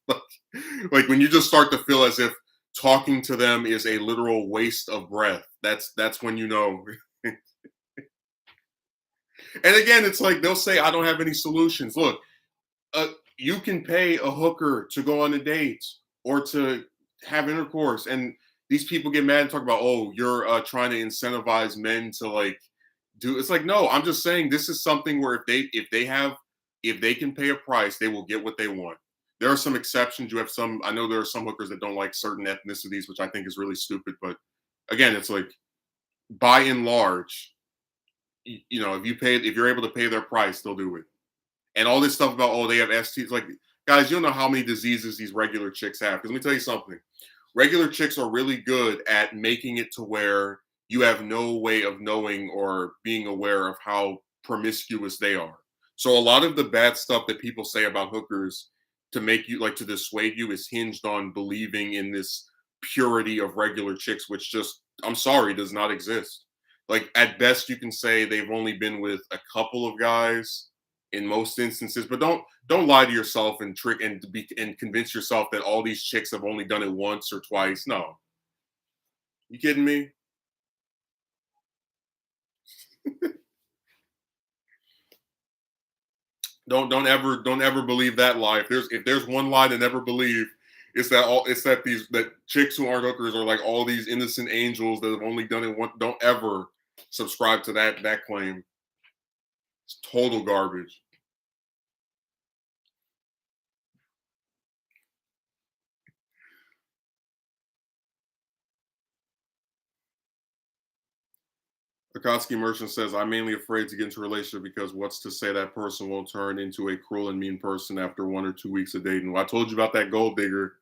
Speaker 1: Like when you just start to feel as if talking to them is a literal waste of breath. That's when you know. And again, it's like they'll say I don't have any solutions. Look, uh, you can pay a hooker to go on a date or to have intercourse, and these people get mad and talk about, oh, you're trying to incentivize men to like do. It's like, no, I'm just saying this is something where if they can pay a price, they will get what they want. There are some exceptions. You have some. I know there are some hookers that don't like certain ethnicities, which I think is really stupid. But again, it's like by and large, you know, if you're able to pay their price, they'll do it. And all this stuff about, oh, they have STs. Like, guys, you don't know how many diseases these regular chicks have. Because let me tell you something. Regular chicks are really good at making it to where you have no way of knowing or being aware of how promiscuous they are. So a lot of the bad stuff that people say about hookers to make you like to dissuade you is hinged on believing in this purity of regular chicks, which just, I'm sorry, does not exist. Like at best you can say they've only been with a couple of guys in most instances, but don't lie to yourself and trick and convince yourself that all these chicks have only done it once or twice. No, you kidding me? Don't ever believe that lie. If there's one lie to never believe, it's that these that chicks who aren't hookers are like all these innocent angels that have only done it once. Don't ever subscribe to that claim. It's total garbage. Akatsuki Merchant says, I'm mainly afraid to get into a relationship because what's to say that person will turn into a cruel and mean person after 1 or 2 weeks of dating? Well, I told you about that gold digger.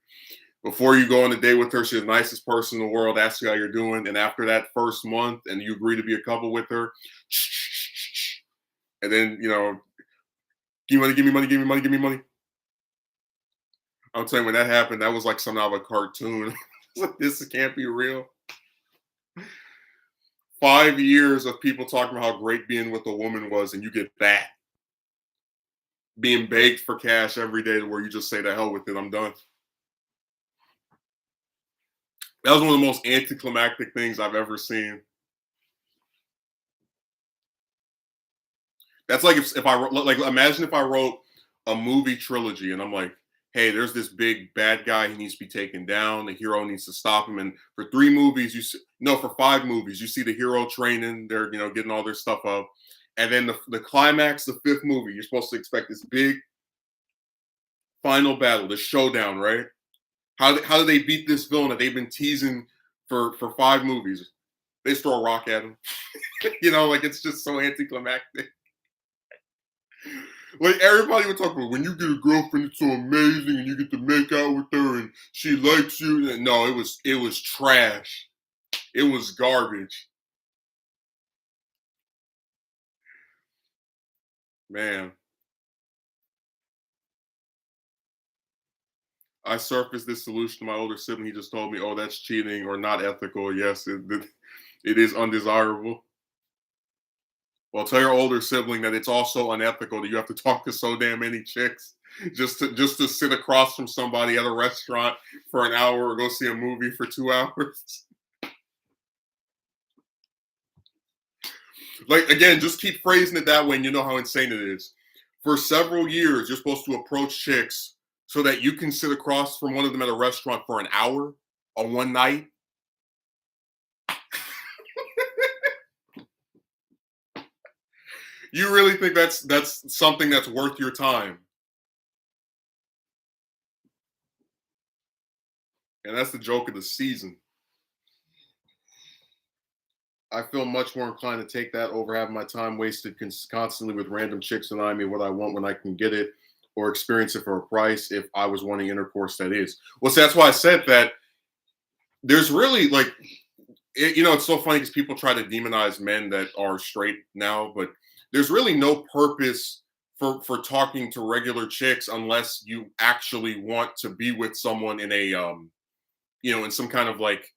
Speaker 1: Before you go on a date with her, she's the nicest person in the world, asks you how you're doing. And after that first month and you agree to be a couple with her, and then, give me money, give me money, give me money, give me money. I'm telling you, when that happened, that was like something out of a cartoon. Like, this can't be real. 5 years of people talking about how great being with a woman was, and you get that being begged for cash every day to where you just say the hell with it, I'm done. That was one of the most anticlimactic things I've ever seen. That's like if I like imagine if I wrote a movie trilogy and I'm like, hey, there's this big bad guy, he needs to be taken down, the hero needs to stop him, and for 3 movies no, for 5 movies you see the hero training, they're getting all their stuff up, and then the climax, the fifth movie, you're supposed to expect this big final battle, the showdown, right? How do they beat this villain that they've been teasing for 5 movies? They just throw a rock at him. Like it's just so anticlimactic. Like everybody would talk about when you get a girlfriend, it's so amazing, and you get to make out with her, and she likes you. No, it was trash. It was garbage, man. I surfaced this solution to my older sibling. He just told me, "Oh, that's cheating or not ethical." Yes, it is undesirable. Well, tell your older sibling that it's also unethical that you have to talk to so damn many chicks. just to sit across from somebody at a restaurant for an hour or go see a movie for 2 hours. Like again, just keep phrasing it that way, and you know how insane it is. For several years, you're supposed to approach chicks so that you can sit across from one of them at a restaurant for an hour on one night. You really think that's something that's worth your time? And that's the joke of the season. I feel much more inclined to take that over having my time wasted constantly with random chicks denying me what I want when I can get it, or experience it for a price if I was wanting intercourse. That is. Well, see, that's why I said that there's really like, it's so funny because people try to demonize men that are straight now, but there's really no purpose for talking to regular chicks unless you actually want to be with someone in a in some kind of like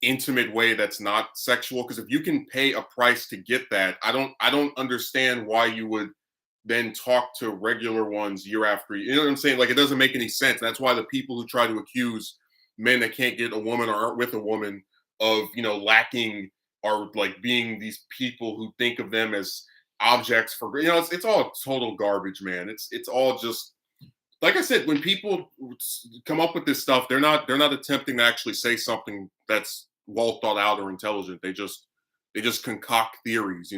Speaker 1: intimate way that's not sexual. Because if you can pay a price to get that, I don't understand why you would then talk to regular ones year after year. You know what I'm saying? Like, it doesn't make any sense. That's why the people who try to accuse men that can't get a woman or aren't with a woman of lacking, are like being these people who think of them as objects for, it's all total garbage, man. It's all just, like I said, when people come up with this stuff, they're not attempting to actually say something that's well thought out or intelligent. They just concoct theories.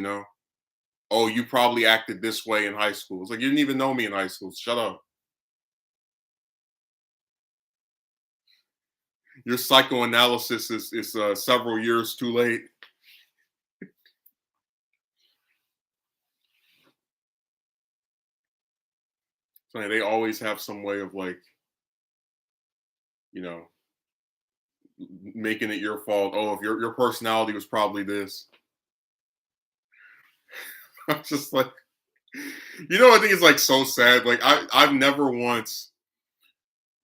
Speaker 1: Oh, you probably acted this way in high school. It's like, you didn't even know me in high school. Shut up. Your psychoanalysis is several years too late. So they always have some way of like, you know, making it your fault. Oh, if your personality was probably this. I'm just like, I think it's like so sad. Like, I've never once,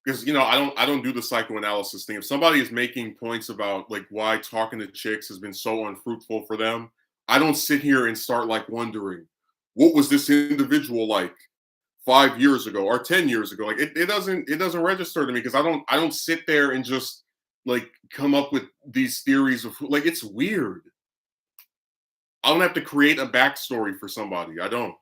Speaker 1: because I don't do the psychoanalysis thing. If somebody is making points about like why talking to chicks has been so unfruitful for them, I don't sit here and start like wondering what was this individual like 5 years ago or 10 years ago. Like, it doesn't register to me, because I don't sit there and just like come up with these theories of, like, it's weird. I don't have to create a backstory for somebody. I don't.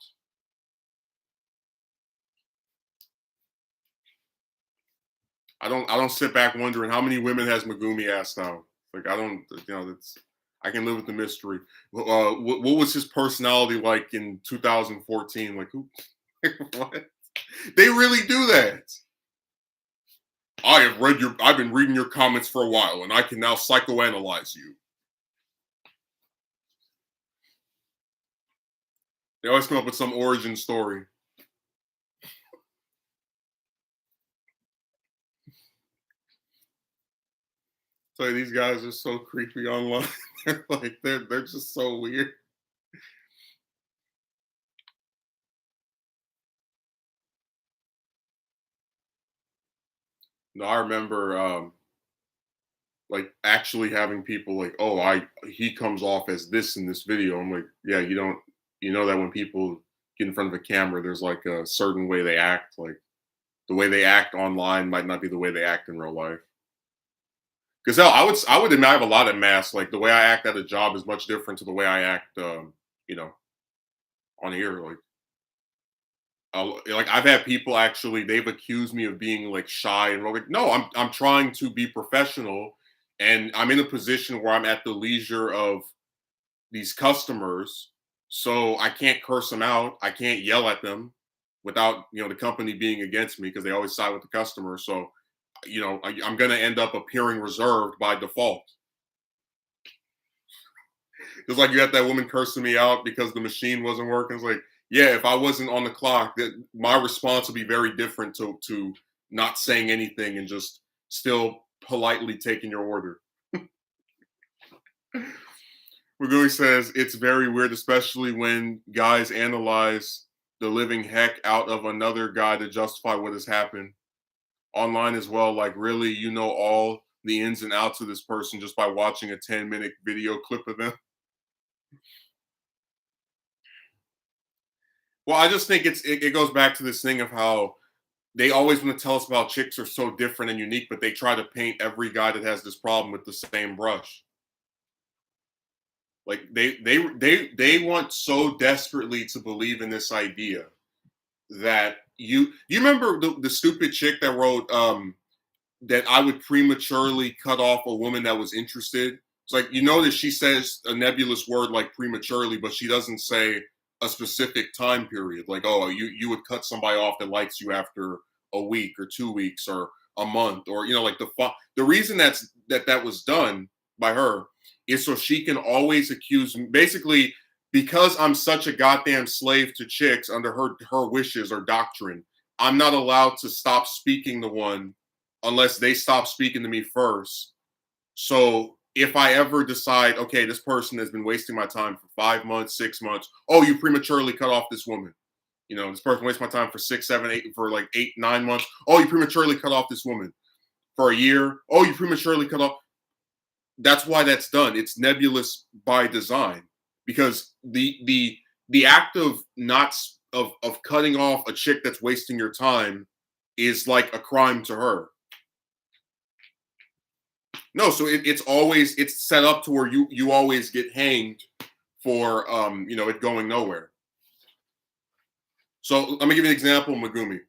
Speaker 1: I don't sit back wondering how many women has Megumi asked out. Like, I don't, that's, I can live with the mystery. What was his personality like in 2014? Like, who? What? They really do that. I've been reading your comments for a while, and I can now psychoanalyze you. They always come up with some origin story. So these guys are so creepy online. they're just so weird. No, I remember like actually having people like, oh, he comes off as this in this video. I'm like, yeah, you know that when people get in front of a camera, there's like a certain way they act. Like, the way they act online might not be the way they act in real life. Because hell, I would admit I have a lot of masks. Like, the way I act at a job is much different to the way I act, you know, on here. Like, like, I've had people actually, they've accused me of being like shy, and I'm like, no, I'm trying to be professional, and I'm in a position where I'm at the leisure of these customers, so I can't curse them out. I can't yell at them without the company being against me, because they always side with the customer. So I'm going to end up appearing reserved by default. Just like you had that woman cursing me out because the machine wasn't working. It's like, yeah, if I wasn't on the clock, that my response would be very different to not saying anything and just still politely taking your order. Magui says it's very weird, especially when guys analyze the living heck out of another guy to justify what has happened online as well. Like, really, all the ins and outs of this person just by watching a 10-minute video clip of them. Well, I just think it goes back to this thing of how they always want to tell us about chicks are so different and unique, but they try to paint every guy that has this problem with the same brush. Like they want so desperately to believe in this idea that you remember the stupid chick that wrote that I would prematurely cut off a woman that was interested. It's like, you know, that she says a nebulous word like prematurely, but she doesn't say a specific time period. Like, oh, you would cut somebody off that likes you after a week or 2 weeks or a month, or you know, like the reason that was done by her is so she can always accuse, basically, because I'm such a goddamn slave to chicks under her wishes or doctrine. I'm not allowed to stop speaking to one unless they stop speaking to me first. So if I ever decide, okay, this person has been wasting my time for 5 months, 6 months, oh, you prematurely cut off this woman. You know, this person wastes my time for 6, 7, 8, for like 8, 9 months. Oh, you prematurely cut off this woman for a year. Oh, you prematurely cut off. That's why that's done. It's nebulous by design, because the act of not of cutting off a chick that's wasting your time is like a crime to her. No, so it's set up to where you always get hanged for you know, it going nowhere. So let me give you an example, Megumi.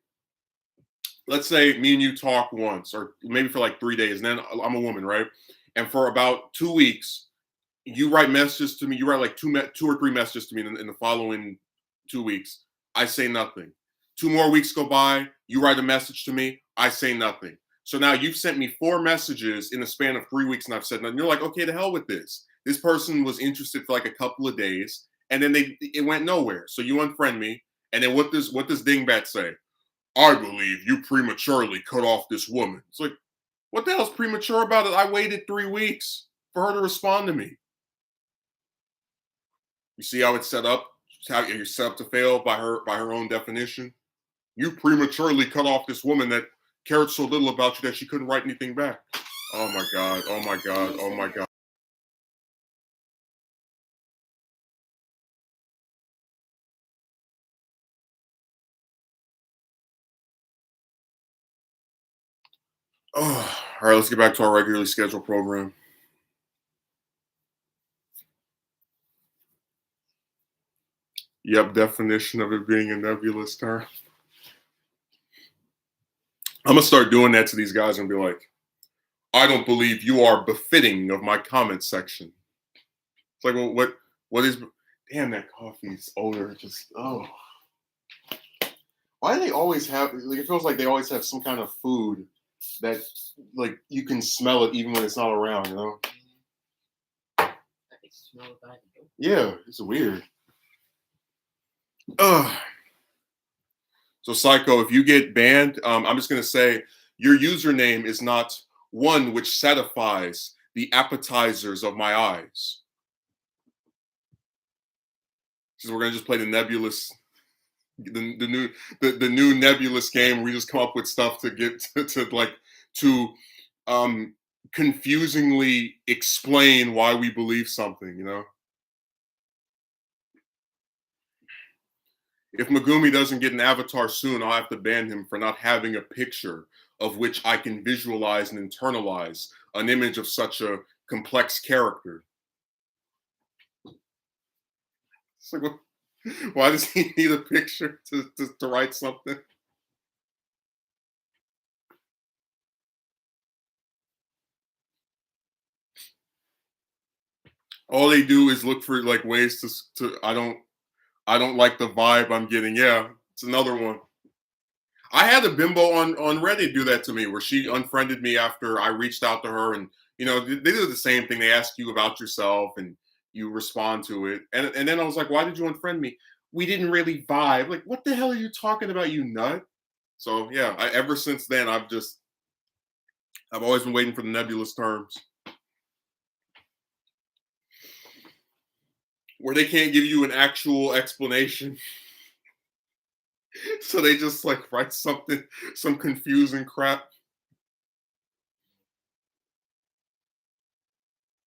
Speaker 1: Let's say me and you talk once, or maybe for like 3 days, and then I'm a woman, right? And for about 2 weeks, you write messages to me. You write like two or three messages to me in the following 2 weeks. I say nothing. 2 more weeks go by. You write a message to me. I say nothing. So now you've sent me 4 messages in the span of 3 weeks, and I've said nothing. You're like, okay, to hell with this. This person was interested for like a couple of days, and then it went nowhere. So you unfriend me, and then what does Dingbat say? I believe you prematurely cut off this woman. It's like, what the hell's premature about it? I waited 3 weeks for her to respond to me. You see how it's set up? How you're set up to fail by her own definition. You prematurely cut off this woman that cared so little about you that she couldn't write anything back. Oh my god! Oh my god! Oh my god! Oh, all right. Let's get back to our regularly scheduled program. Yep, definition of it being a nebulous term. I'm gonna start doing that to these guys and be like, I don't believe you are befitting of my comment section. It's like, well, what is? Damn, that coffee's odor. Just oh. Why do they always have? Like, it feels like they always have some kind of food that, like, you can smell it even when it's not around. You know? Yeah, it's weird. Ugh. So, Psycho, if you get banned, I'm just gonna say your username is not one which satisfies the appetizers of my eyes. So we're gonna just play the nebulous, the new nebulous game where we just come up with stuff to get to um confusingly explain why we believe something, you know. If Megumi doesn't get an avatar soon, I'll have to ban him for not having a picture of which I can visualize and internalize an image of such a complex character. It's like, why does he need a picture to write something? All they do is look for like ways to I don't like the vibe I'm getting. Yeah, it's another one. I had a bimbo on Reddit do that to me, where she unfriended me after I reached out to her, and you know they do the same thing. They ask you about yourself, and you respond to it, and then I was like, why did you unfriend me? We didn't really vibe. Like, what the hell are you talking about, you nut? So yeah, ever since then I've always been waiting for the nebulous terms where they can't give you an actual explanation. So they just like write something, some confusing crap.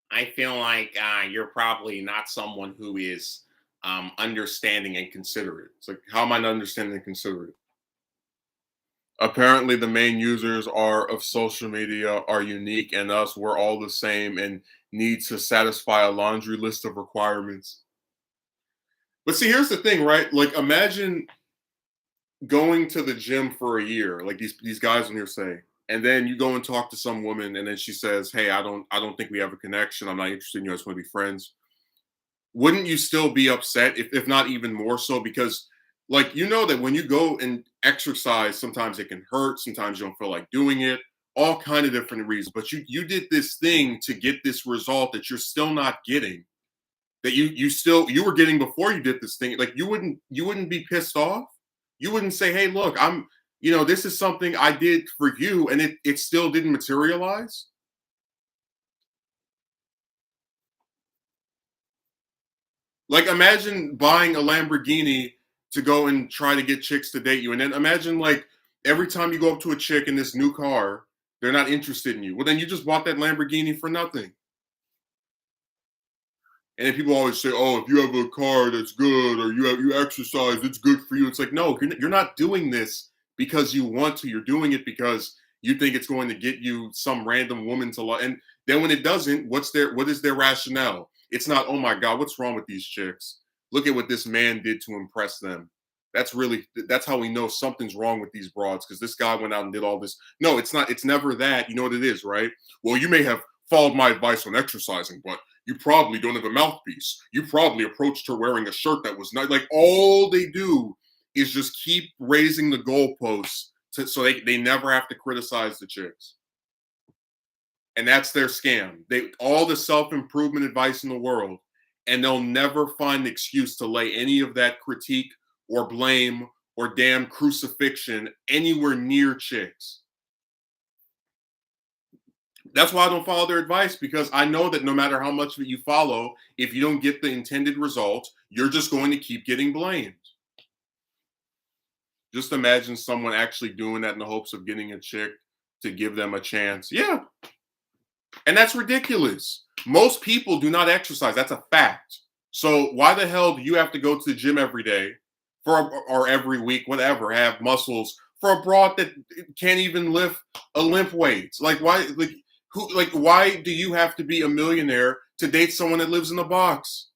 Speaker 1: I feel like you're probably not someone who is understanding and considerate. It's like, how am I not understanding and considerate? Apparently, the main users are of social media are unique, and us, we're all the same and need to satisfy a laundry list of requirements. But see, here's the thing, right? Like, imagine going to the gym for a year, like these guys on here say, and then you go and talk to some woman, and then she says, "Hey, I don't think we have a connection. I'm not interested in you. I just want to be friends." Wouldn't you still be upset, if not even more so? Because, like, you know that when you go and exercise, sometimes it can hurt, sometimes you don't feel like doing it, all kind of different reasons. But you did this thing to get this result that you're still not getting, that you were getting before you did this thing. Like, you wouldn't be pissed off. You wouldn't say, "Hey, look, this is something I did for you, and it still didn't materialize." Like, imagine buying a Lamborghini to go and try to get chicks to date you, and then imagine, like, every time you go up to a chick in this new car, they're not interested in you. Well, then you just bought that Lamborghini for nothing. And then people always say, "Oh, if you have a car that's good, or you exercise, it's good for you." It's like, no, you're not doing this because you want to. You're doing it because you think it's going to get you some random woman to love. And then when it doesn't, what is their rationale? It's not, "Oh my God, what's wrong with these chicks? Look at what this man did to impress them." That's how we know something's wrong with these broads, because this guy went out and did all this. No, it's not. It's never that. You know what it is, right? Well, you may have followed my advice on exercising, but you probably don't have a mouthpiece. You probably approached her wearing a shirt that was not, like, all they do is just keep raising the goalposts so they never have to criticize the chicks. And that's their scam. They all the self-improvement advice in the world, and they'll never find an excuse to lay any of that critique or blame or damn crucifixion anywhere near chicks. That's why I don't follow their advice, because I know that no matter how much of it you follow, if you don't get the intended result, you're just going to keep getting blamed. Just imagine someone actually doing that in the hopes of getting a chick to give them a chance. Yeah. And that's ridiculous. Most people do not exercise. That's a fact. So why the hell do you have to go to the gym every day or every week, whatever, have muscles for a broad that can't even lift a limp weights? Like, why? Why do you have to be a millionaire to date someone that lives in a box?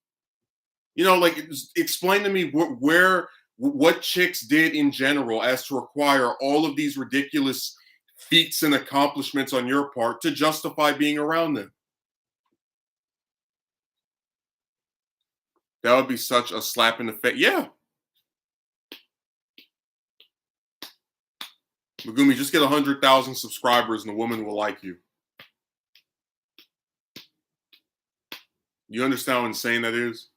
Speaker 1: Like, explain to me what chicks did in general as to require all of these ridiculous feats and accomplishments on your part to justify being around them. That would be such a slap in the face. Yeah, Megumi, just get 100,000 subscribers and the woman will like you. You understand how insane that is?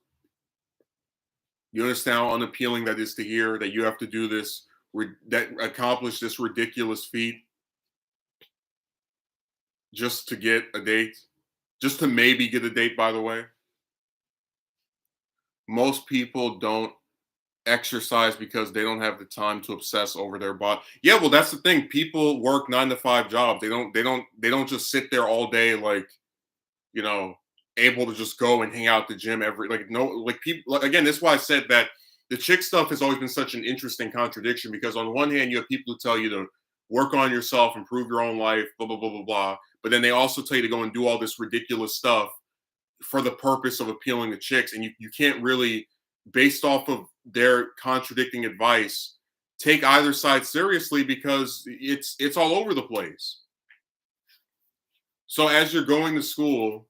Speaker 1: You understand how unappealing that is to hear, that you have to do this, that accomplish this ridiculous feat just to get a date? Just to maybe get a date, by the way. Most people don't exercise because they don't have the time to obsess over their body. Yeah, well, that's the thing. People work 9 to 5 jobs. They don't just sit there all day, like, you know, able to just go and hang out at the gym people, like, again, this is why I said that the chick stuff has always been such an interesting contradiction, because on one hand you have people who tell you to work on yourself, improve your own life, blah blah blah blah blah, but then they also tell you to go and do all this ridiculous stuff for the purpose of appealing to chicks, and you can't really, based off of their contradicting advice, take either side seriously, because it's all over the place. So as you're going to school,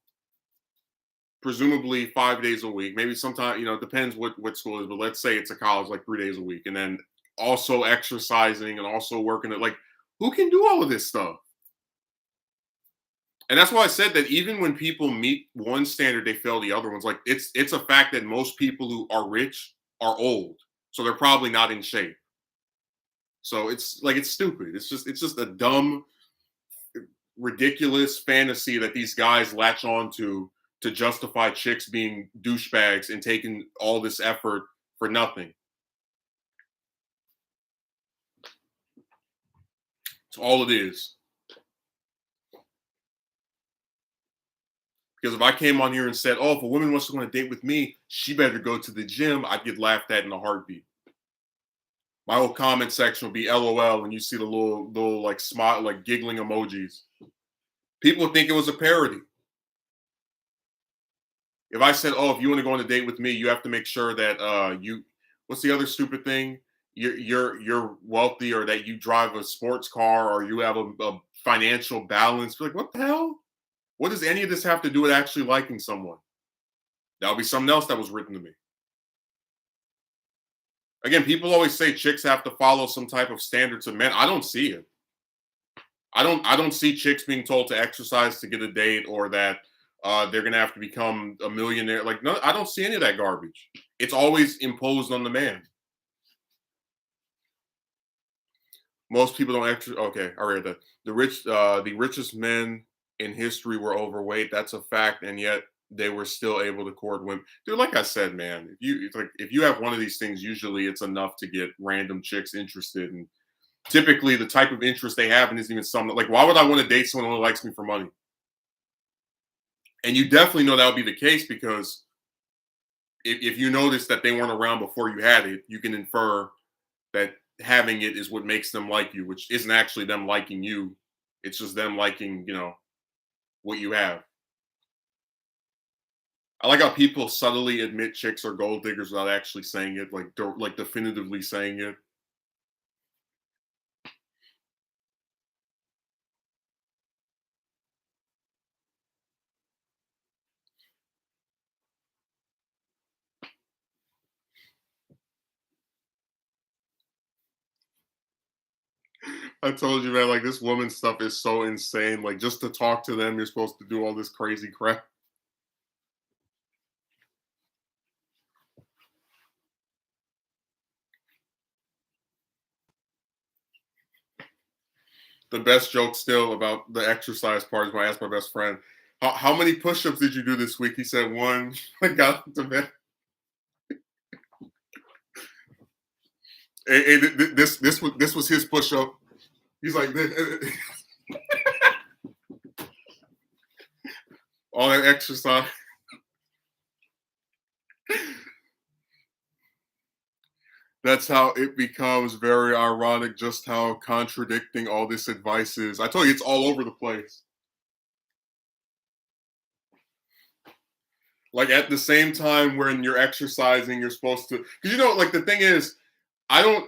Speaker 1: presumably 5 days a week, maybe sometime, it depends what school it is, but let's say it's a college, like 3 days a week, and then also exercising and also working at, like, who can do all of this stuff? And that's why I said that even when people meet one standard, they fail the other ones. Like, it's a fact that most people who are rich are old, so they're probably not in shape. So it's like, it's stupid. It's just a dumb, ridiculous fantasy that these guys latch on to justify chicks being douchebags and taking all this effort for nothing. It's all it is. Because if I came on here and said, "Oh, if a woman wants to go on a date with me, she better go to the gym," I'd get laughed at in a heartbeat. My whole comment section will be LOL, and you see the little like smile, like giggling emojis. People would think it was a parody. If I said, "Oh, if you want to go on a date with me, you have to make sure that you," what's the other stupid thing? You're wealthy, or that you drive a sports car, or you have a financial balance. You're like, what the hell? What does any of this have to do with actually liking someone? That'll be something else that was written to me. Again, people always say chicks have to follow some type of standards of men. I don't see it. I don't see chicks being told to exercise to get a date, or that they're gonna have to become a millionaire. Like, no, I don't see any of that garbage. It's always imposed on the man. Most people don't actually. Okay, I read that. The richest men in history were overweight. That's a fact, and yet they were still able to court women. Dude, like I said, man, if you have one of these things, usually it's enough to get random chicks interested. And typically, the type of interest they have isn't even something like, why would I want to date someone who only likes me for money? And you definitely know that would be the case, because if you notice that they weren't around before you had it, you can infer that having it is what makes them like you, which isn't actually them liking you. It's just them liking, what you have. I like how people subtly admit chicks are gold diggers without actually saying it, like definitively saying it. I told you, man, like this woman stuff is so insane. Like, just to talk to them, you're supposed to do all this crazy crap. The best joke still about the exercise part is when I asked my best friend, how many push-ups did you do this week? He said one. I got to bed. This was his push-up. He's like, all that exercise. That's how it becomes very ironic, just how contradicting all this advice is. I told you, it's all over the place. Like, at the same time when you're exercising, you're supposed to, because like the thing is, I don't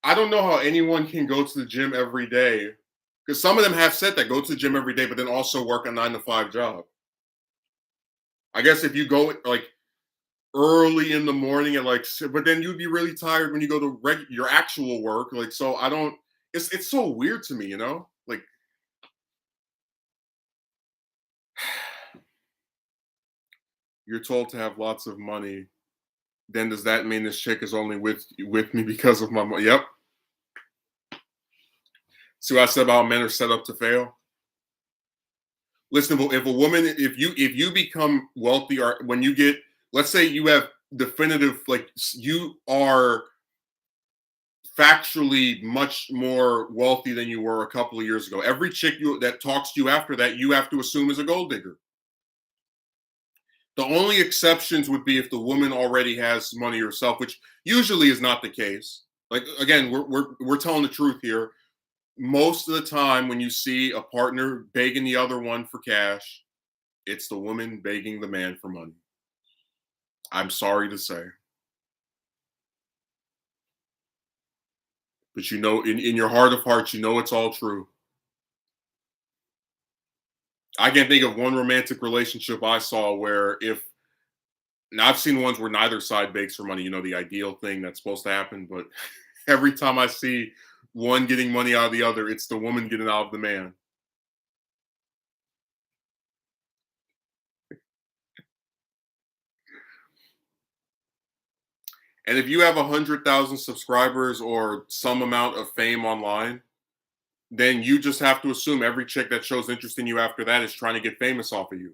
Speaker 1: I don't know how anyone can go to the gym every day, because some of them have said that go to the gym every day, but then also work a 9 to 5 job. I guess if you go like early in the morning at but then you'd be really tired when you go to your actual work. Like, so I don't. It's so weird to me. Like, you're told to have lots of money. Then does that mean this chick is only with me because of my money? Yep. See what I said about men are set up to fail? Listen, if a woman, if you become wealthy, or when you get, let's say you have definitive, like you are factually much more wealthy than you were a couple of years ago. Every chick that talks to you after that, you have to assume is a gold digger. The only exceptions would be if the woman already has money herself, which usually is not the case. Like, again, we're telling the truth here. Most of the time when you see a partner begging the other one for cash, it's the woman begging the man for money. I'm sorry to say. But in your heart of hearts, it's all true. I can think of one romantic relationship I saw where now I've seen ones where neither side begs for money, the ideal thing that's supposed to happen. But every time I see one getting money out of the other, it's the woman getting out of the man. And if you have 100,000 subscribers or some amount of fame online, then you just have to assume every chick that shows interest in you after that is trying to get famous off of you.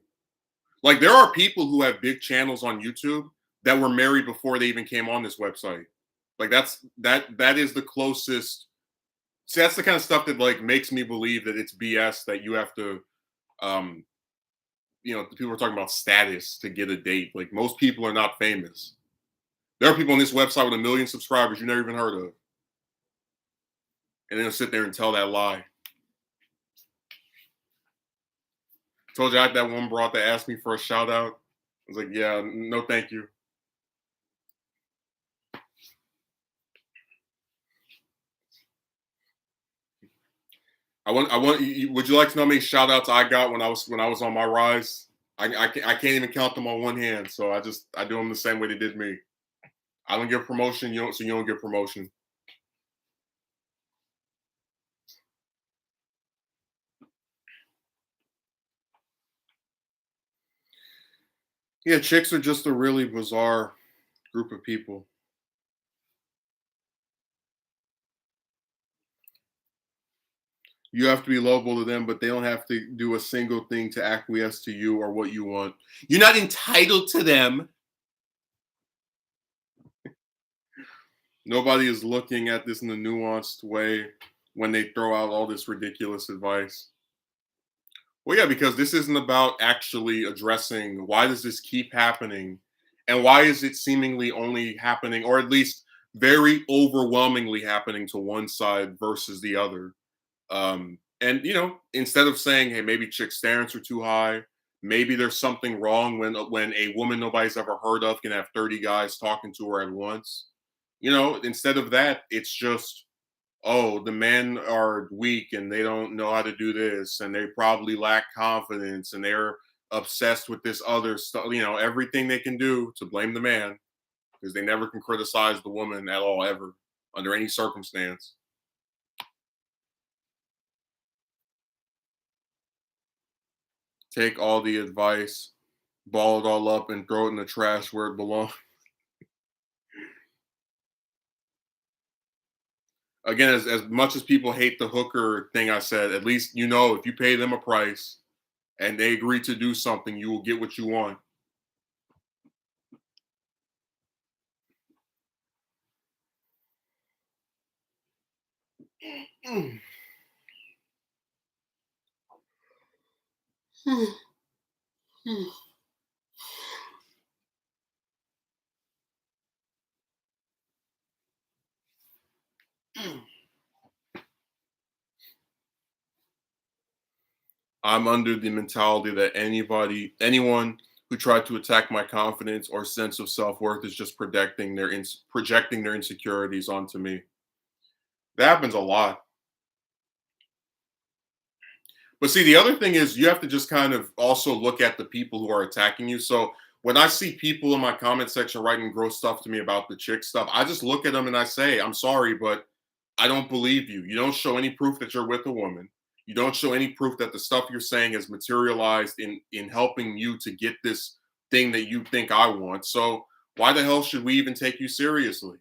Speaker 1: Like, there are people who have big channels on YouTube that were married before they even came on this website. Like, that is the closest. See, that's the kind of stuff that like makes me believe that it's BS that you have to, people are talking about status to get a date. Like, most people are not famous. There are people on this website with 1 million subscribers you never even heard of. and then he'll sit there and tell that lie. Told you I had that one broad that asked me for a shout out. I was like, yeah, no, thank you. I want. Would you like to know how many shout outs I got when I was on my rise? I can't even count them on one hand. So I do them the same way they did me. I don't get promotion. You don't get promotion. Yeah, chicks are just a really bizarre group of people. You have to be lovable to them, but they don't have to do a single thing to acquiesce to you or what you want. You're not entitled to them. Nobody is looking at this in a nuanced way when they throw out all this ridiculous advice. Well, yeah, because this isn't about actually addressing why does this keep happening and why is it seemingly only happening, or at least very overwhelmingly happening to one side versus the other. And instead of saying, "Hey, maybe chick standards are too high," maybe there's something wrong when a woman nobody's ever heard of can have 30 guys talking to her at once. Instead of that, it's just, oh, the men are weak and they don't know how to do this, and they probably lack confidence, and they're obsessed with this other stuff. Everything they can do to blame the man because they never can criticize the woman at all ever under any circumstance. Take all the advice, ball it all up, and throw it in the trash where it belongs. Again, as much as people hate the hooker thing I said, at least if you pay them a price and they agree to do something, you will get what you want. I'm under the mentality that anyone who tried to attack my confidence or sense of self worth is just projecting their insecurities onto me. That happens a lot. But see, the other thing is you have to just kind of also look at the people who are attacking you. So when I see people in my comment section writing gross stuff to me about the chick stuff, I just look at them and I say, I'm sorry, but I don't believe you. You don't show any proof that you're with a woman. You don't show any proof that the stuff you're saying has materialized in helping you to get this thing that you think I want. So why the hell should we even take you seriously?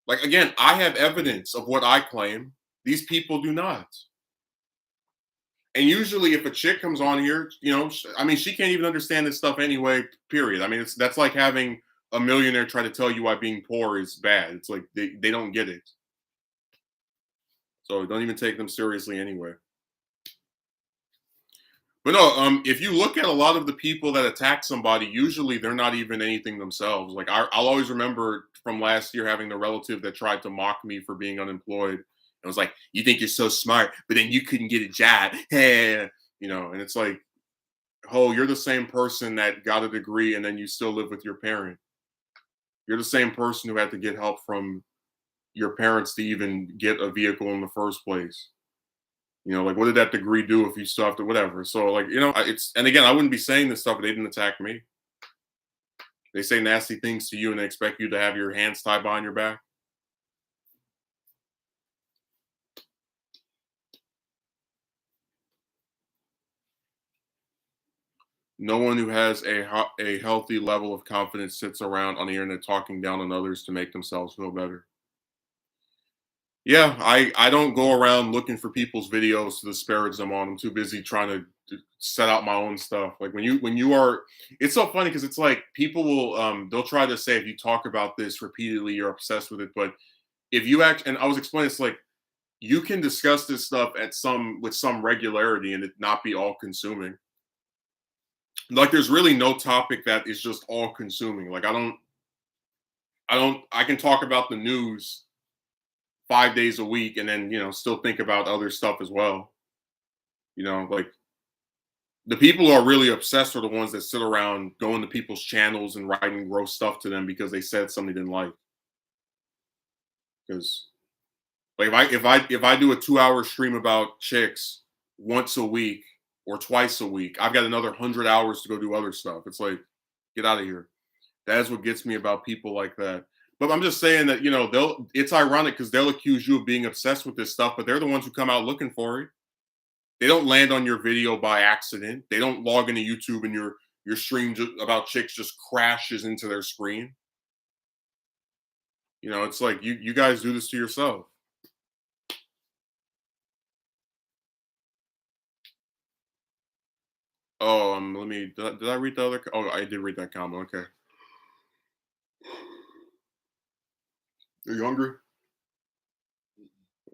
Speaker 1: Like, again, I have evidence of what I claim. These people do not. And usually, if a chick comes on here, I mean, she can't even understand this stuff anyway. Period. I mean, that's like having a millionaire try to tell you why being poor is bad. It's like they don't get it. So don't even take them seriously anyway. But no, if you look at a lot of the people that attack somebody, usually they're not even anything themselves. Like I'll always remember from last year having the relative that tried to mock me for being unemployed. I was like, "You think you're so smart, but then you couldn't get a job." Hey, and it's like, oh, you're the same person that got a degree and then you still live with your parent. You're the same person who had to get help from your parents to even get a vehicle in the first place. Like what did that degree do if you still have to whatever? So like, it's and again, I wouldn't be saying this stuff if they didn't attack me. They say nasty things to you and they expect you to have your hands tied behind your back. No one who has a healthy level of confidence sits around on the internet talking down on others to make themselves feel better. Yeah, I don't go around looking for people's videos to disparage them on. I'm too busy trying to set out my own stuff. Like when you are, it's so funny because it's like people will they'll try to say if you talk about this repeatedly, you're obsessed with it. But if you act, and I was explaining, it's like you can discuss this stuff with some regularity and it not be all consuming. Like there's really no topic that is just all consuming. Like I can talk about the news 5 days a week and then, still think about other stuff as well. Like the people who are really obsessed are the ones that sit around going to people's channels and writing gross stuff to them because they said something they didn't like. Because like if I do a 2 hour stream about chicks once a week or twice a week, I've got another 100 hours to go do other stuff. It's like, get out of here. That's what gets me about people like that. But I'm just saying that, it's ironic because they'll accuse you of being obsessed with this stuff, but they're the ones who come out looking for it. They don't land on your video by accident. They don't log into YouTube and your stream about chicks just crashes into their screen. It's like you guys do this to yourself. Oh, let me. Did I read the other? Oh, I did read that comment. Okay. Are you hungry?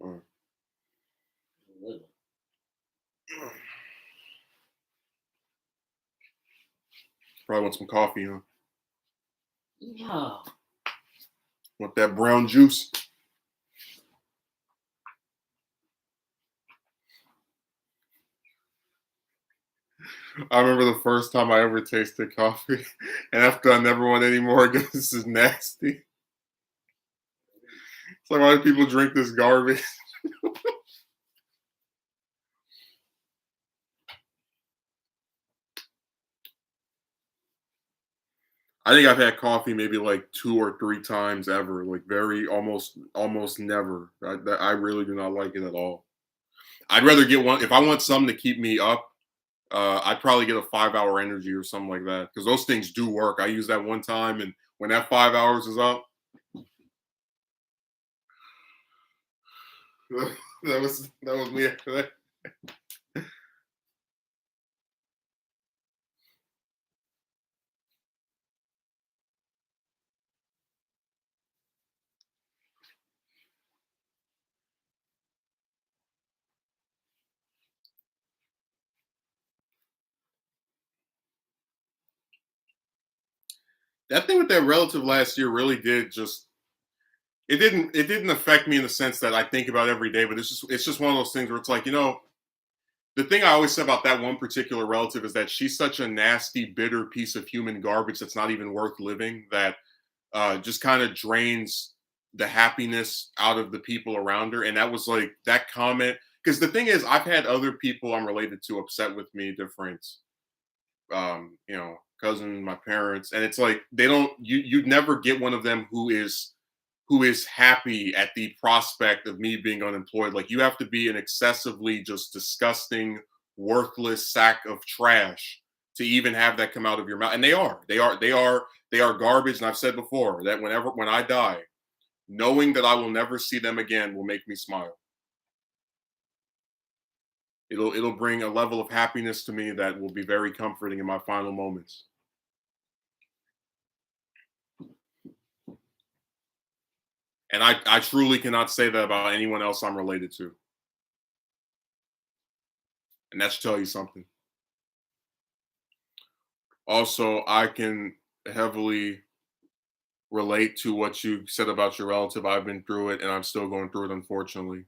Speaker 1: Oh. Probably want some coffee, huh?
Speaker 2: No.
Speaker 1: Want that brown juice? I remember the first time I ever tasted coffee, and after I never want any more because this is nasty. It's like, why do people drink this garbage? I think I've had coffee maybe like 2 or 3 times ever, like very almost never. I really do not like it at all. I'd rather get one if I want something to keep me up. I'd probably get a 5 hour energy or something like that because those things do work. I used that one time, and when that 5 hours is up, that was me after that. That thing with that relative last year really did just it didn't affect me in the sense that I think about every day, but it's just one of those things where it's like, the thing I always say about that one particular relative is that she's such a nasty, bitter piece of human garbage that's not even worth living, that just kind of drains the happiness out of the people around her. And that was like that comment. Because the thing is, I've had other people I'm related to upset with me, different, cousin, my parents, and it's like they don't. You'd never get one of them who is happy at the prospect of me being unemployed. Like you have to be an excessively just disgusting, worthless sack of trash to even have that come out of your mouth. And they are garbage. And I've said before that when I die, knowing that I will never see them again will make me smile. It'll bring a level of happiness to me that will be very comforting in my final moments. And I truly cannot say that about anyone else I'm related to. And that should tell you something. Also, I can heavily relate to what you said about your relative. I've been through it and I'm still going through it, unfortunately.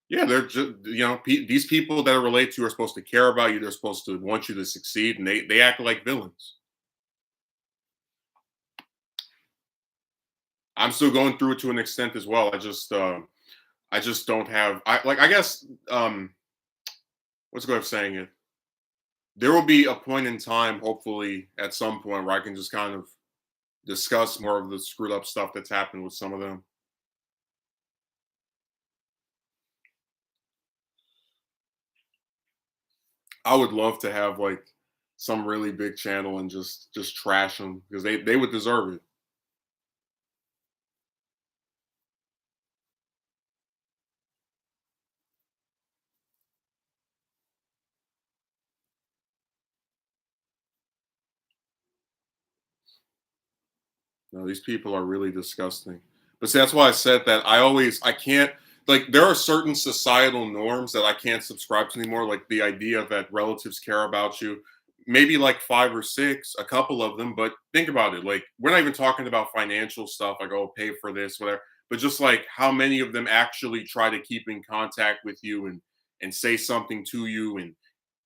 Speaker 1: Yeah, they're just, these people that are related to you are supposed to care about you. They're supposed to want you to succeed, and they act like villains. I'm still going through it to an extent as well. I just don't have, I guess, what's the way of saying it? There will be a point in time, hopefully, at some point where I can just kind of discuss more of the screwed up stuff that's happened with some of them. I would love to have like some really big channel and just trash them because they would deserve it. No, these people are really disgusting. But see, that's why I said that I can't, like, there are certain societal norms that I can't subscribe to anymore, like the idea that relatives care about you. Maybe like five or six, a couple of them, but think about it. Like, we're not even talking about financial stuff, like, oh, pay for this, whatever. but just like how many of them actually try to keep in contact with you and say something to you and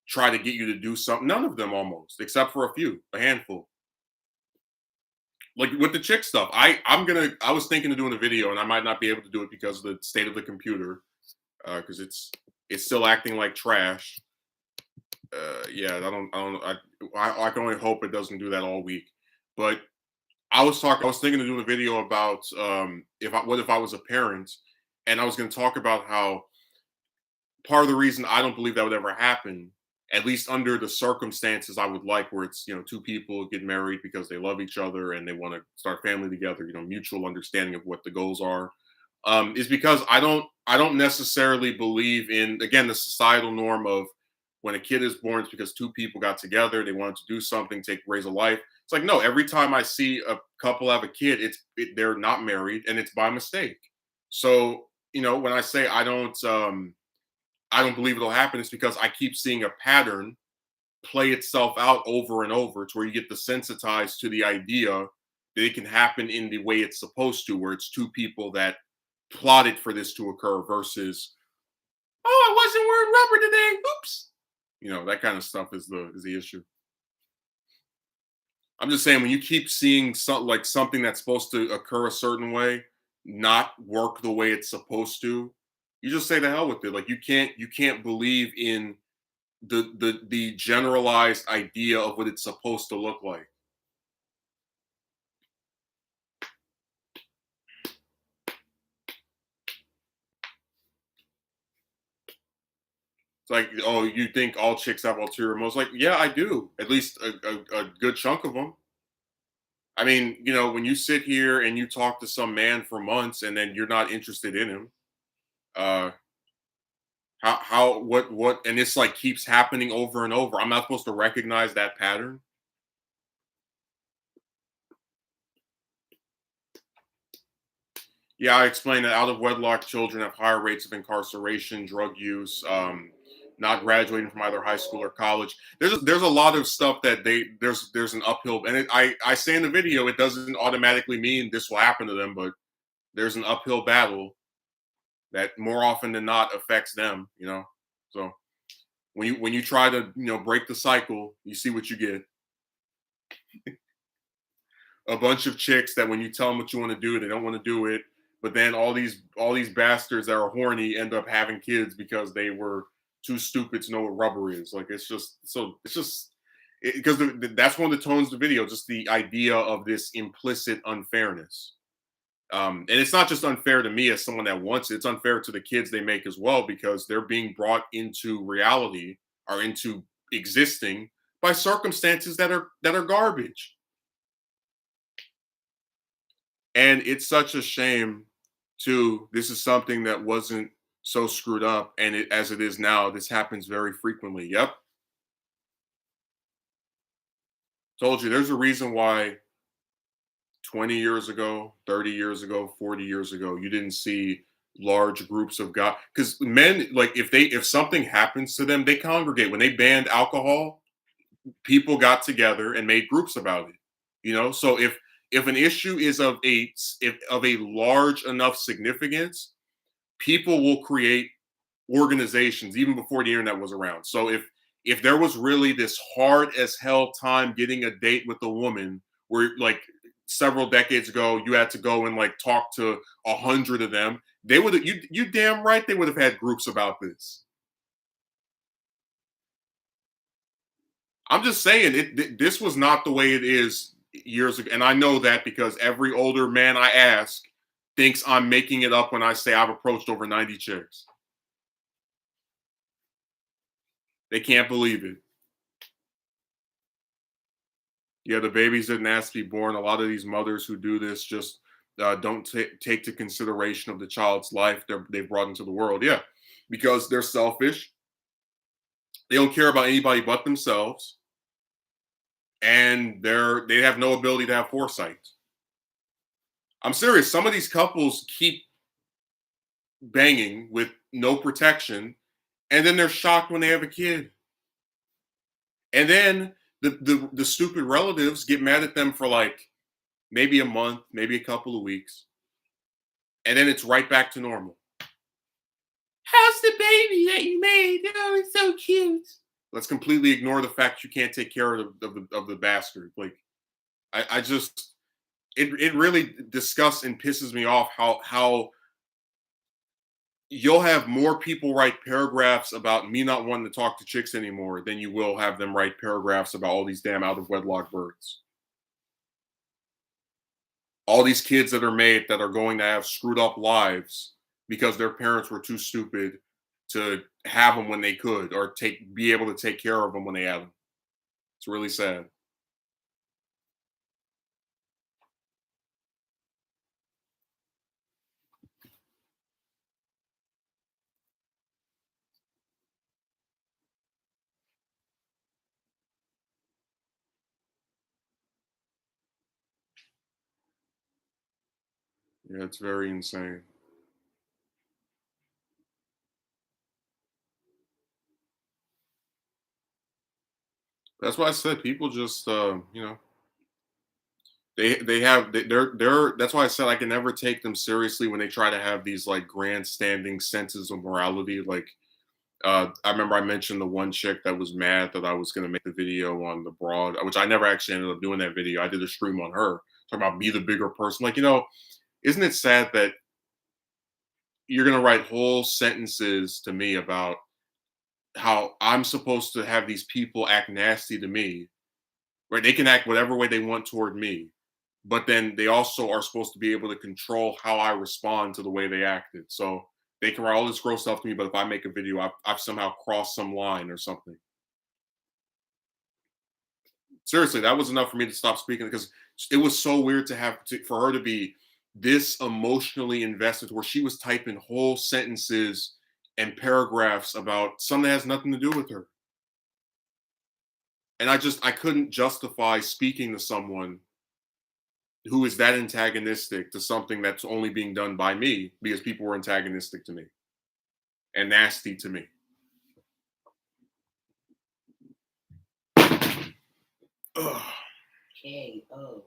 Speaker 1: try to get you to do something. None of them almost, except for a few, a handful. Like with the chick stuff, I was thinking of doing a video and I might not be able to do it because of the state of the computer, because it's still acting like trash. Yeah, I can only hope it doesn't do that all week. But I was thinking of doing a video about what if I was a parent, and I was going to talk about how part of the reason I don't believe that would ever happen, at least under the circumstances I would like, where it's two people get married because they love each other and they want to start family together, mutual understanding of what the goals are, is because I don't necessarily believe in, again, the societal norm of when a kid is born, it's because two people got together, they wanted to do something, raise a life. It's like, no, every time I see a couple have a kid, they're not married and it's by mistake. So when I say I don't believe it'll happen, it's because I keep seeing a pattern play itself out over and over to where you get desensitized to the idea that it can happen in the way it's supposed to, where it's two people that plotted for this to occur versus, oh, I wasn't wearing rubber today. Oops. That kind of stuff is the issue. I'm just saying when you keep seeing something that's supposed to occur a certain way not work the way it's supposed to, you just say the hell with it. Like you can't believe in the generalized idea of what it's supposed to look like. It's like, oh, you think all chicks have ulterior motives? Like, yeah, I do. At least a good chunk of them. I mean, when you sit here and you talk to some man for months and then you're not interested in him, uh, what, and it's like keeps happening over and over. I'm not supposed to recognize that pattern. Yeah, I explained that out of wedlock children have higher rates of incarceration, drug use, not graduating from either high school or college. There's a lot of stuff that there's an uphill, and I say in the video it doesn't automatically mean this will happen to them, but there's an uphill battle that more often than not affects them. So when you try to break the cycle, you see what you get. A bunch of chicks that when you tell them what you want to do, they don't want to do it. But then all these bastards that are horny end up having kids because they were too stupid to know what rubber is. Like it's just because that's one of the tones of the video, just the idea of this implicit unfairness. And it's not just unfair to me as someone that wants it; it's unfair to the kids they make as well because they're being brought into reality or into existing by circumstances that are garbage. And it's such a shame too. This is something that wasn't so screwed up, and as it is now, this happens very frequently. Yep, told you. There's a reason why 20 years ago, 30 years ago, 40 years ago, you didn't see large groups of guys. Because men, like if something happens to them, they congregate. When they banned alcohol, people got together and made groups about it. So if an issue is of a large enough significance, people will create organizations even before the internet was around. So if there was really this hard as hell time getting a date with a woman, where like several decades ago you had to go and like talk to 100 of them, they would you damn right they would have had groups about this. I'm just saying this was not the way it is years ago, and I know that because every older man I ask thinks I'm making it up when I say I've approached over 90 chicks. They can't believe it. Yeah, the babies didn't ask to be born. A lot of these mothers who do this just don't take to consideration of the child's life they've brought into the world. Yeah, because they're selfish. They don't care about anybody but themselves, and they have no ability to have foresight. I'm serious. Some of these couples keep banging with no protection, and then they're shocked when they have a kid. And then the stupid relatives get mad at them for like maybe a month, maybe a couple of weeks. and then it's right back to normal. How's the baby that you made? Oh, it's so cute. Let's completely ignore the fact you can't take care of the bastard. Like I just it really disgusts and pisses me off how you'll have more people write paragraphs about me not wanting to talk to chicks anymore than you will have them write paragraphs about all these damn out of wedlock births. All these kids that are made that are going to have screwed up lives because their parents were too stupid to have them when they could or be able to take care of them when they had them. It's really sad. Yeah, it's very insane. That's why I said people just they're that's why I said I can never take them seriously when they try to have these like grandstanding senses of morality. Like I remember I mentioned the one chick that was mad that I was gonna make the video on the broad, which I never actually ended up doing that video. I did a stream on her talking about be the bigger person. Like, isn't it sad that you're gonna write whole sentences to me about how I'm supposed to have these people act nasty to me, where they can act whatever way they want toward me, but then they also are supposed to be able to control how I respond to the way they acted. So they can write all this gross stuff to me, but if I make a video, I've somehow crossed some line or something. Seriously, that was enough for me to stop speaking because it was so weird for her to be this emotionally invested, where she was typing whole sentences and paragraphs about something that has nothing to do with her. And I couldn't justify speaking to someone who is that antagonistic to something that's only being done by me because people were antagonistic to me and nasty to me. Ugh.
Speaker 2: K.O.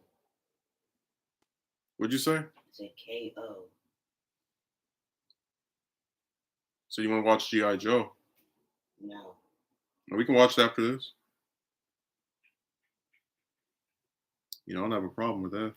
Speaker 1: What'd you say?
Speaker 2: It's a K.O.
Speaker 1: So you want to watch G.I. Joe?
Speaker 2: No.
Speaker 1: We can watch that after this. I don't have a problem with that.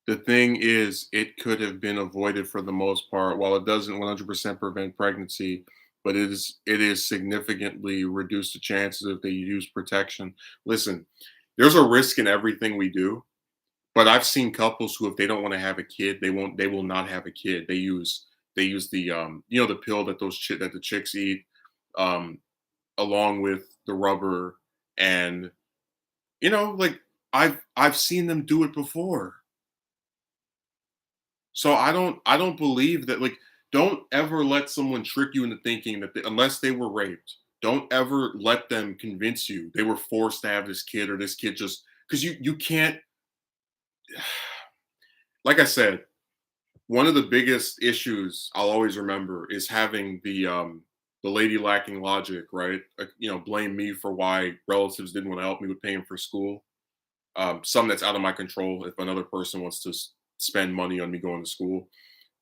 Speaker 1: The thing is, it could have been avoided for the most part. While it doesn't 100% prevent pregnancy, but it is significantly reduced the chances if they use protection. Listen, there's a risk in everything we do, but I've seen couples who, if they don't want to have a kid, they will not have a kid. They use the the pill that that the chicks eat, um, along with the rubber, and like I've seen them do it before. So I don't believe that, like, don't ever let someone trick you into thinking that unless they were raped, don't ever let them convince you they were forced to have this kid, or this kid just because you can't. Like I said, one of the biggest issues I'll always remember is having the lady lacking logic, right? Blame me for why relatives didn't want to help me with paying for school. Something that's out of my control if another person wants to spend money on me going to school.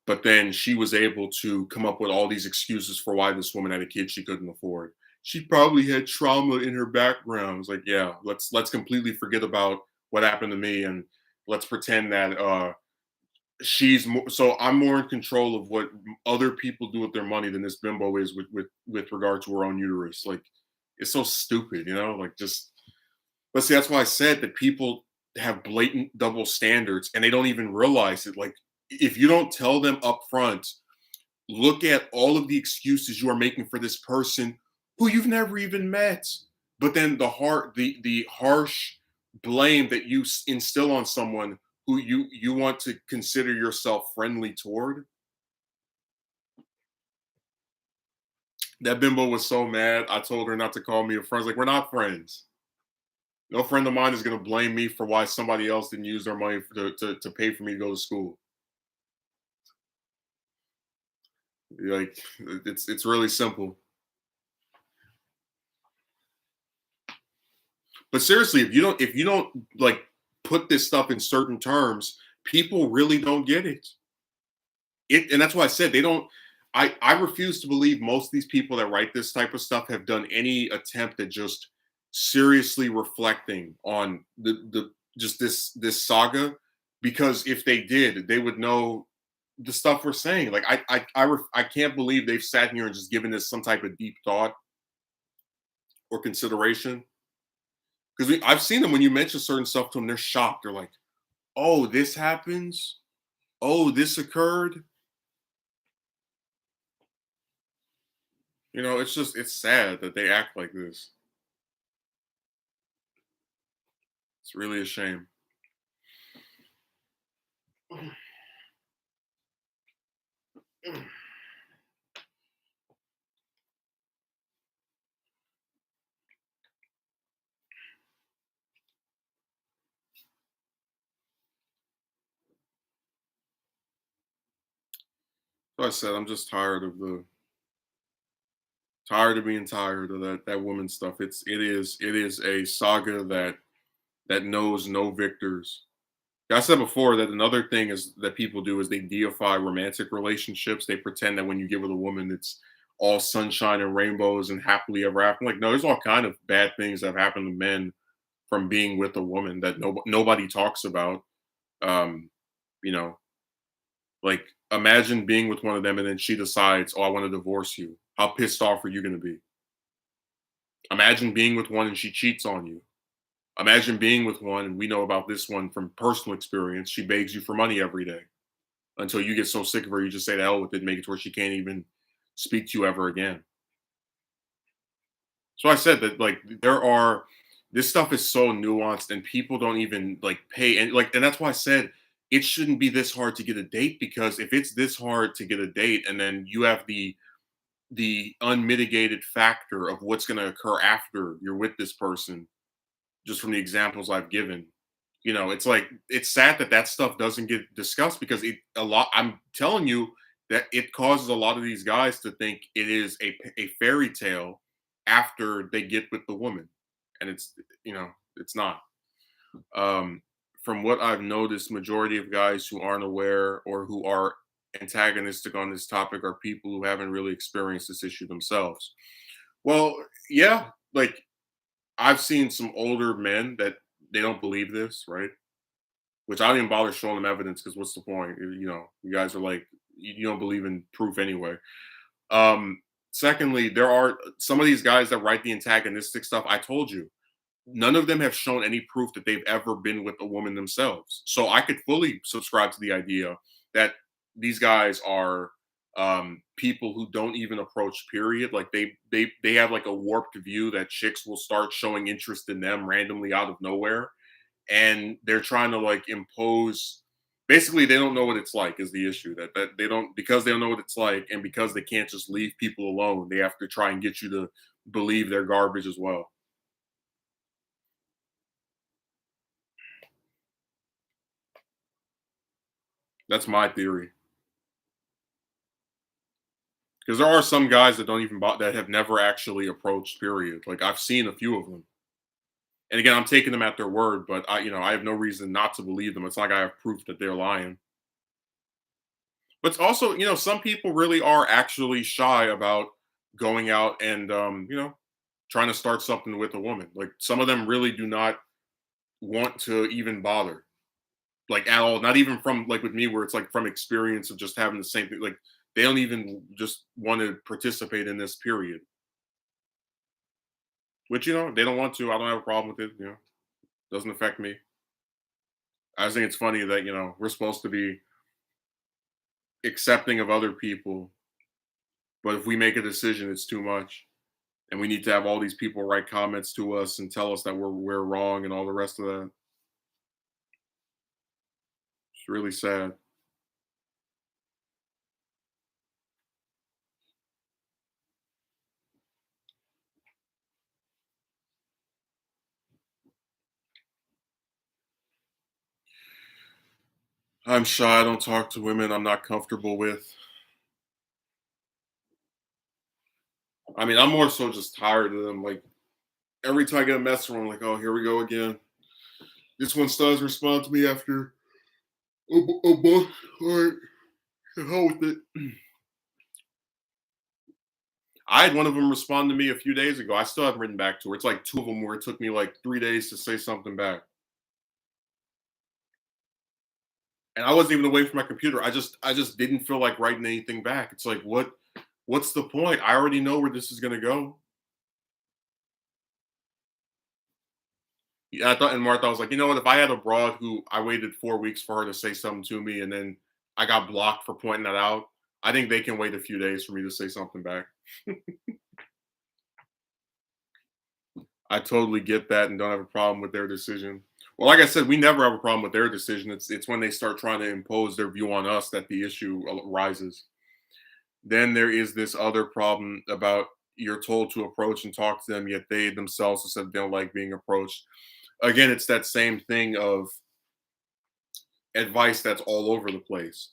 Speaker 1: But then she was able to come up with all these excuses for why this woman had a kid she couldn't afford. She probably had trauma in her background. It's like, yeah, let's completely forget about what happened to me, and let's pretend that so I'm more in control of what other people do with their money than this bimbo is with regard to her own uterus. Like, it's so stupid, like, just. But see, that's why I said that people have blatant double standards and they don't even realize it. Like, if you don't tell them up front, look at all of the excuses you are making for this person who you've never even met. But then the harsh blame that you instill on someone who you want to consider yourself friendly toward. That bimbo was so mad. I told her not to call me a friend. I was like, we're not friends. No friend of mine is going to blame me for why somebody else didn't use their money to pay for me to go to school. Like, it's really simple. But seriously, if you don't like put this stuff in certain terms, people really don't get it. And that's why I said they don't. I refuse to believe most of these people that write this type of stuff have done any attempt at just seriously reflecting on the just this saga, because if they did, they would know the stuff we're saying. Like I can't believe they've sat here and just given this some type of deep thought or consideration. Because I've seen them when you mention certain stuff to them, they're shocked. They're like, "Oh, this happens. Oh, this occurred." It's sad that they act like this. It's really a shame. Like I said, I'm just tired of being tired of that woman stuff. It is a saga that knows no victors. Like I said before that another thing is that people do is they deify romantic relationships. They pretend that when you get with a woman, it's all sunshine and rainbows and happily ever after. Like, no, there's all kind of bad things that have happened to men from being with a woman that nobody talks about. Um, you know, like imagine being with one of them and then she decides, "Oh, I want to divorce you." How pissed off are you going to be? Imagine being with one and she cheats on you. Imagine being with one, and we know about this one from personal experience. She begs you for money every day until you get so sick of her, you just say the hell with it, make it to where she can't even speak to you ever again. So I said that like this stuff is so nuanced and people don't even like pay and that's why I said it shouldn't be this hard to get a date, because if it's this hard to get a date and then you have the unmitigated factor of what's going to occur after you're with this person, just from the examples I've given, it's like it's sad that that stuff doesn't get discussed, because I'm telling you that it causes a lot of these guys to think it is a fairy tale after they get with the woman, and it's not. Um, from what I've noticed, majority of guys who aren't aware or who are antagonistic on this topic are people who haven't really experienced this issue themselves. Well, yeah, like I've seen some older men that they don't believe this, right? Which I don't even bother showing them evidence, because what's the point? You guys are like, you don't believe in proof anyway. Um, Secondly, there are some of these guys that write the antagonistic stuff. I told you, none of them have shown any proof that they've ever been with a woman themselves. So I could fully subscribe to the idea that these guys are people who don't even approach period. Like they have like a warped view that chicks will start showing interest in them randomly out of nowhere, and they're trying to like impose. Basically, they don't know what it's like is the issue, that they don't, because they don't know what it's like, and because they can't just leave people alone, they have to try and get you to believe they're garbage as well. That's my theory. Because there are some guys that don't even that have never actually approached period. Like I've seen a few of them, and again, I'm taking them at their word, but I have no reason not to believe them. It's not like I have proof that they're lying. But it's also, some people really are actually shy about going out and trying to start something with a woman. Like some of them really do not want to even bother, like at all. Not even from like with me, where it's like from experience of just having the same thing. Like they don't even just want to participate in this period. Which they don't want to. I don't have a problem with it. Doesn't affect me. I just think it's funny that we're supposed to be accepting of other people, but if we make a decision, it's too much, and we need to have all these people write comments to us and tell us that we're wrong and all the rest of that. It's really sad. I'm shy. I don't talk to women I'm not comfortable with. I mean, I'm more so just tired of them. Like Every time I get a message from him, I'm like, oh, here we go again. This one still doesn't respond to me after a month. All right, the hell with it. I had one of them respond to me a few days ago. I still haven't written back to her. It's like two of them where it took me like 3 days to say something back. And I wasn't even away from my computer. I just didn't feel like writing anything back. It's like what's the point? I already know where this is gonna go. Yeah, I thought, and Martha, I was like, you know what? If I had a broad who I waited 4 weeks for her to say something to me, and then I got blocked for pointing that out, I think they can wait a few days for me to say something back. I totally get that and don't have a problem with their decision. Well, like I said, we never have a problem with their decision. It's when they start trying to impose their view on us that the issue arises. Then there is this other problem about you're told to approach and talk to them, yet they themselves have said they don't like being approached. Again, it's that same thing of advice that's all over the place.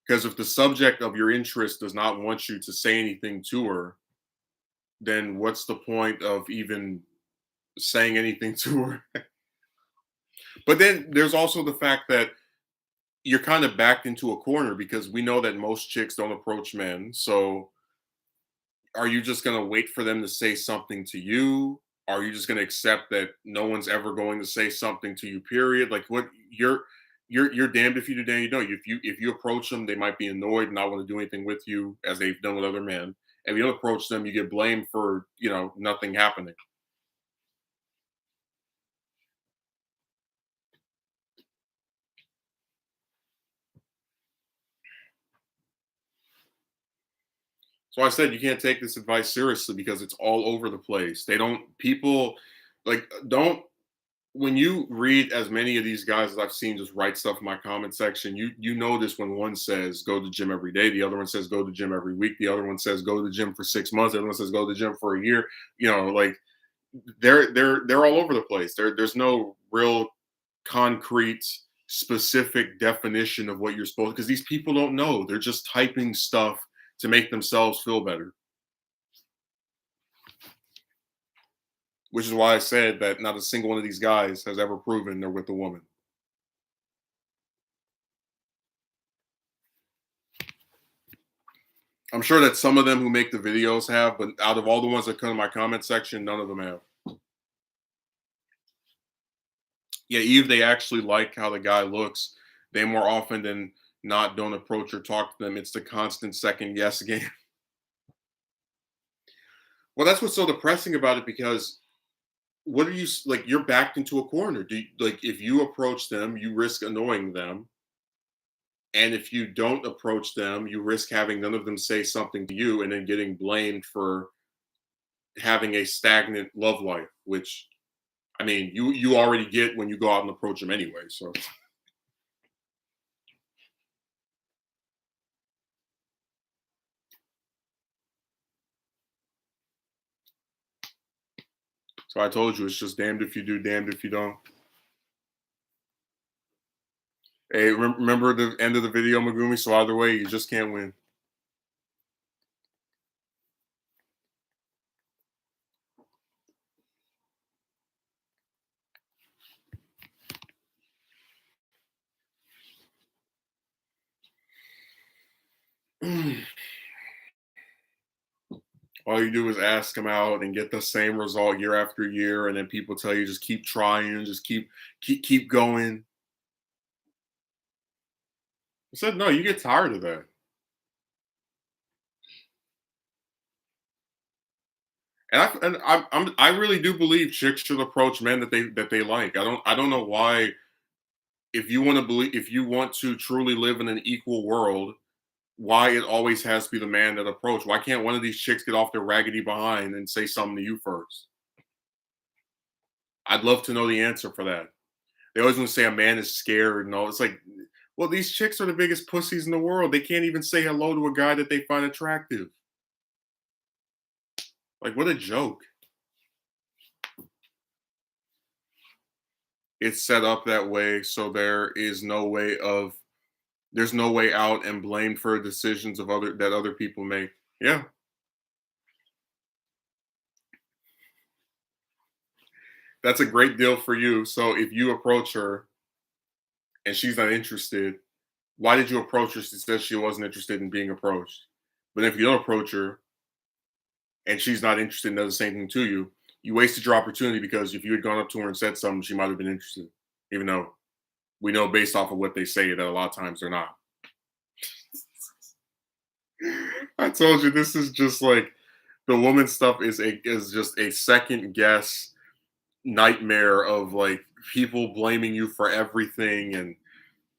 Speaker 1: Because if the subject of your interest does not want you to say anything to her, then what's the point of even saying anything to her? But then there's also the fact that you're kind of backed into a corner because we know that most chicks don't approach men. So are you just going to wait for them to say something to you? Are you just going to accept that no one's ever going to say something to you, period? Like what you're damned if you do, damned you don't. If you approach them, they might be annoyed and not want to do anything with you as they've done with other men. If you don't approach them, you get blamed for, nothing happening. So I said you can't take this advice seriously because it's all over the place. They don't people like don't when you read as many of these guys as I've seen just write stuff in my comment section, you notice when one says go to the gym every day, the other one says go to the gym every week, the other one says go to the gym for 6 months, the other one says go to the gym for a year. Like they're all over the place. There's no real concrete specific definition of what you're supposed because these people don't know. They're just typing stuff to make themselves feel better. Which is why I said that not a single one of these guys has ever proven they're with a woman. I'm sure that some of them who make the videos have, but out of all the ones that come in my comment section, none of them have. Yeah, even if they actually like how the guy looks, they more often than not don't approach or talk to them. It's the constant second yes game. Well, that's what's so depressing about it because what are you like? You're backed into a corner. Like if you approach them, you risk annoying them. And if you don't approach them, you risk having none of them say something to you and then getting blamed for having a stagnant love life, which I mean, you already get when you go out and approach them anyway. So I told you it's just damned if you do, damned if you don't. Hey, remember the end of the video, Megumi? So either way, you just can't win. All you do is ask them out and get the same result year after year, and then people tell you just keep trying, just keep going. I said no, you get tired of that. I really do believe chicks should approach men that they like. I don't know why if you want to truly live in an equal world, why it always has to be the man that approach. Why can't one of these chicks get off their raggedy behind and say something to you first? I'd love to know the answer for that. They always want to say a man is scared and all. It's like, well, these chicks are the biggest pussies in the world. They can't even say hello to a guy that they find attractive. Like, what a joke. It's set up that way so there's no way out and blamed for decisions of other people make. Yeah. That's a great deal for you. So if you approach her and she's not interested, why did you approach her? She said she wasn't interested in being approached. But if you don't approach her and she's not interested and does the same thing to you, you wasted your opportunity because if you had gone up to her and said something, she might have been interested. Even though we know based off of what they say that a lot of times they're not. I told you this is just like the woman stuff is just a second guess nightmare of like people blaming you for everything and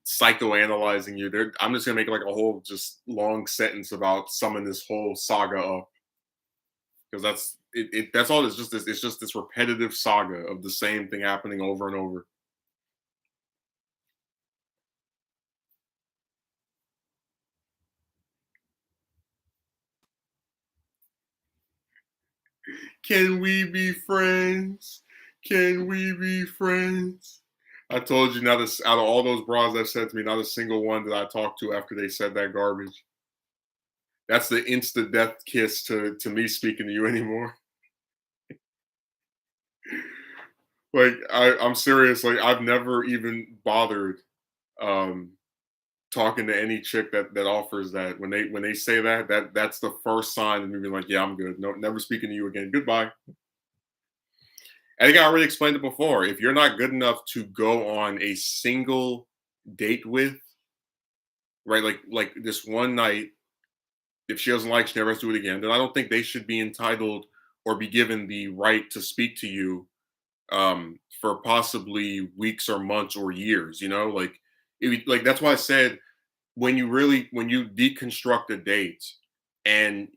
Speaker 1: psychoanalyzing you. I'm just gonna make like a whole just long sentence about summing this whole saga up because that's all. It's just this repetitive saga of the same thing happening over and over. Can we be friends? Can we be friends? I told you, not out of all those bras that said to me, not a single one that I talked to after they said that garbage. That's the instant death kiss to me speaking to you anymore. Like I'm serious. Like I've never even bothered um, talking to any chick that offers that. When they say that's the first sign of me being like, yeah, I'm good. No, never speaking to you again. Goodbye. I think I already explained it before. If you're not good enough to go on a single date with, right, like this one night, if she doesn't like, she never has to do it again. Then I don't think they should be entitled or be given the right to speak to you for possibly weeks or months or years. You know, like that's why I said when you deconstruct a date and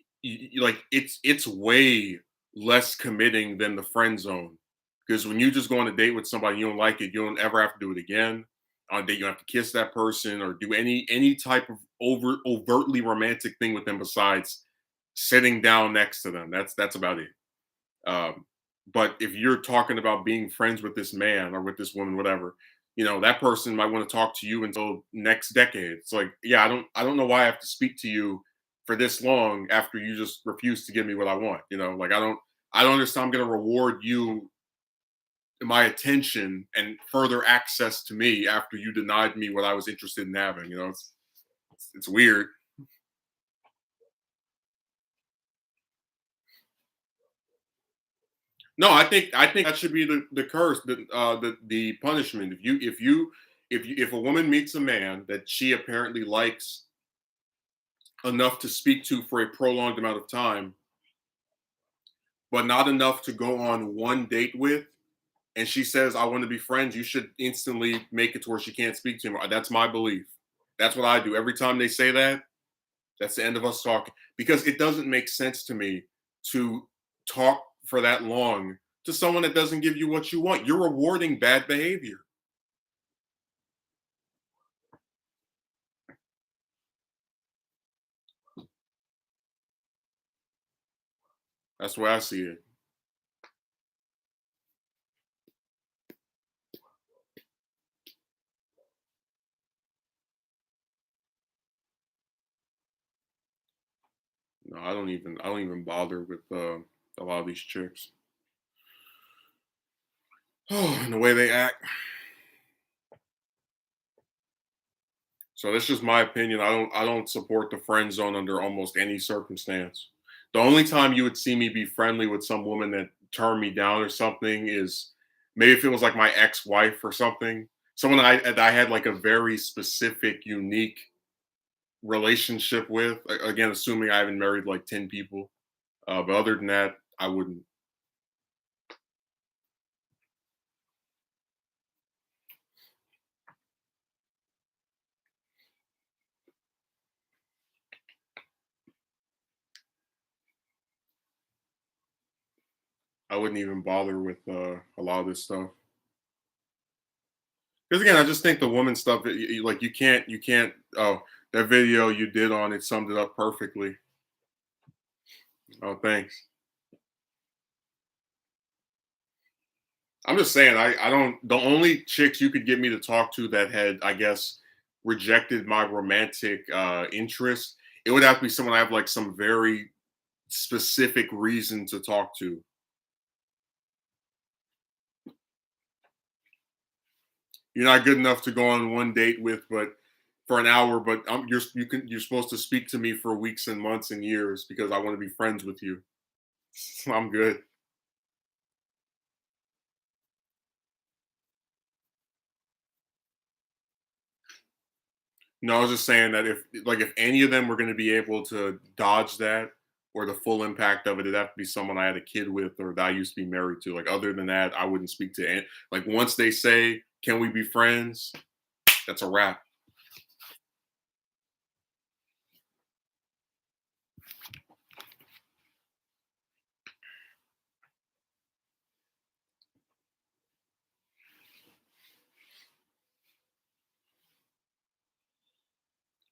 Speaker 1: like it's way less committing than the friend zone because when you just go on a date with somebody you don't like it, you don't ever have to do it again. On a date, you don't have to kiss that person or do any type of overtly romantic thing with them besides sitting down next to them. That's about it. Um, but if you're talking about being friends with this man or with this woman, whatever, that person might want to talk to you until next decade. It's like, yeah, I don't know why I have to speak to you for this long after you just refuse to give me what I want. Like I don't understand. I'm going to reward you my attention and further access to me after you denied me what I was interested in having. It's weird. No, I think that should be the curse, the punishment. If a woman meets a man that she apparently likes enough to speak to for a prolonged amount of time, but not enough to go on one date with, and she says, "I want to be friends," you should instantly make it to where she can't speak to him. That's my belief. That's what I do. Every time they say that, that's the end of us talking because it doesn't make sense to me to talk for that long to someone that doesn't give you what you want. You're rewarding bad behavior. That's the way I see it. No, I don't even bother with a lot of these chicks. Oh, and the way they act. So that's just my opinion. I don't support the friend zone under almost any circumstance. The only time you would see me be friendly with some woman that turned me down or something is maybe if it was like my ex-wife or something. Someone I had like a very specific, unique relationship with. Again, assuming I haven't married like 10 people. But other than that, I wouldn't. I wouldn't even bother with a lot of this stuff. Because again, I just think the woman stuff, like you can't. Oh, that video you did on it summed it up perfectly. Oh, thanks. I'm just saying, I don't. The only chicks you could get me to talk to that had, I guess, rejected my romantic interest, it would have to be someone I have like some very specific reason to talk to. you're not good enough to go on one date with, but for an hour. But you're supposed to speak to me for weeks and months and years because I want to be friends with you. I'm good. No, I was just saying that if any of them were going to be able to dodge that or the full impact of it, it'd have to be someone I had a kid with or that I used to be married to. Like other than that, I wouldn't speak to any. Like once they say, "Can we be friends?" That's a wrap.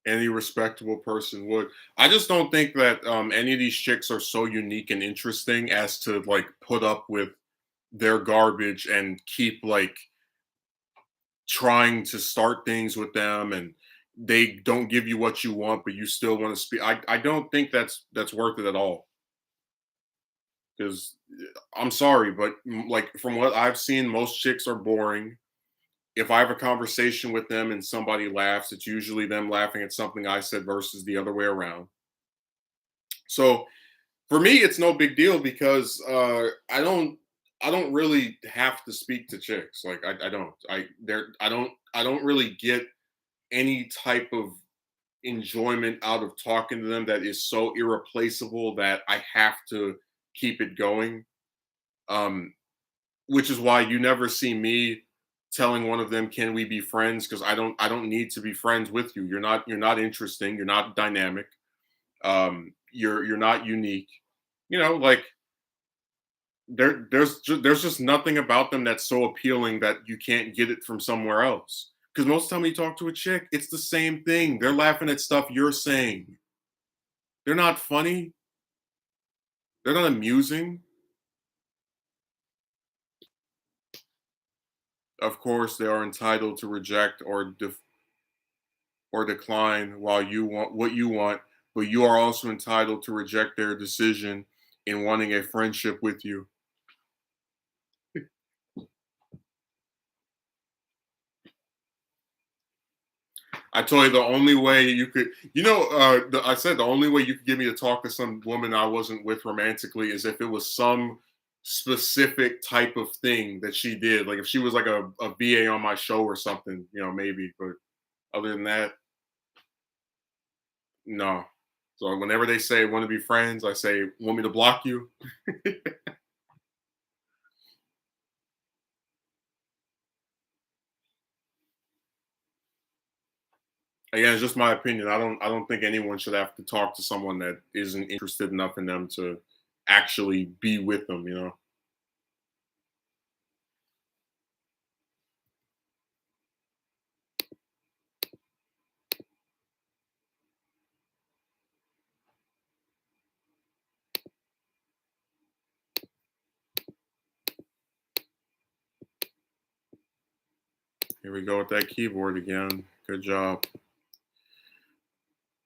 Speaker 1: Any respectable person would. I just don't think that any of these chicks are so unique and interesting as to like put up with their garbage and keep like trying to start things with them and they don't give you what you want but you still want to speak. I don't think that's worth it at all because I'm sorry but like from what I've seen most chicks are boring. If I have a conversation with them and somebody laughs, it's usually them laughing at something I said versus the other way around. So for me it's no big deal because I don't really have to speak to chicks. Like I don't I there I don't really get any type of enjoyment out of talking to them that is so irreplaceable that I have to keep it going. Um, which is why you never see me telling one of them, "Can we be friends?" Because I don't need to be friends with you. You're not interesting. You're not dynamic. You're not unique. Like there's just nothing about them that's so appealing that you can't get it from somewhere else. Because most of the time you talk to a chick, it's the same thing. They're laughing at stuff you're saying. They're not funny. They're not amusing. Of course, they are entitled to reject or decline while you want what you want, but you are also entitled to reject their decision in wanting a friendship with you. I told you the only way you could, I said the only way you could get me to talk to some woman I wasn't with romantically is if it was some specific type of thing that she did. Like if she was like a VA on my show or something, maybe. But other than that, no. So whenever they say want to be friends, I say, want me to block you? Again, it's just my opinion. I don't think anyone should have to talk to someone that isn't interested enough in them to actually be with them. Here we go with that keyboard again. Good job.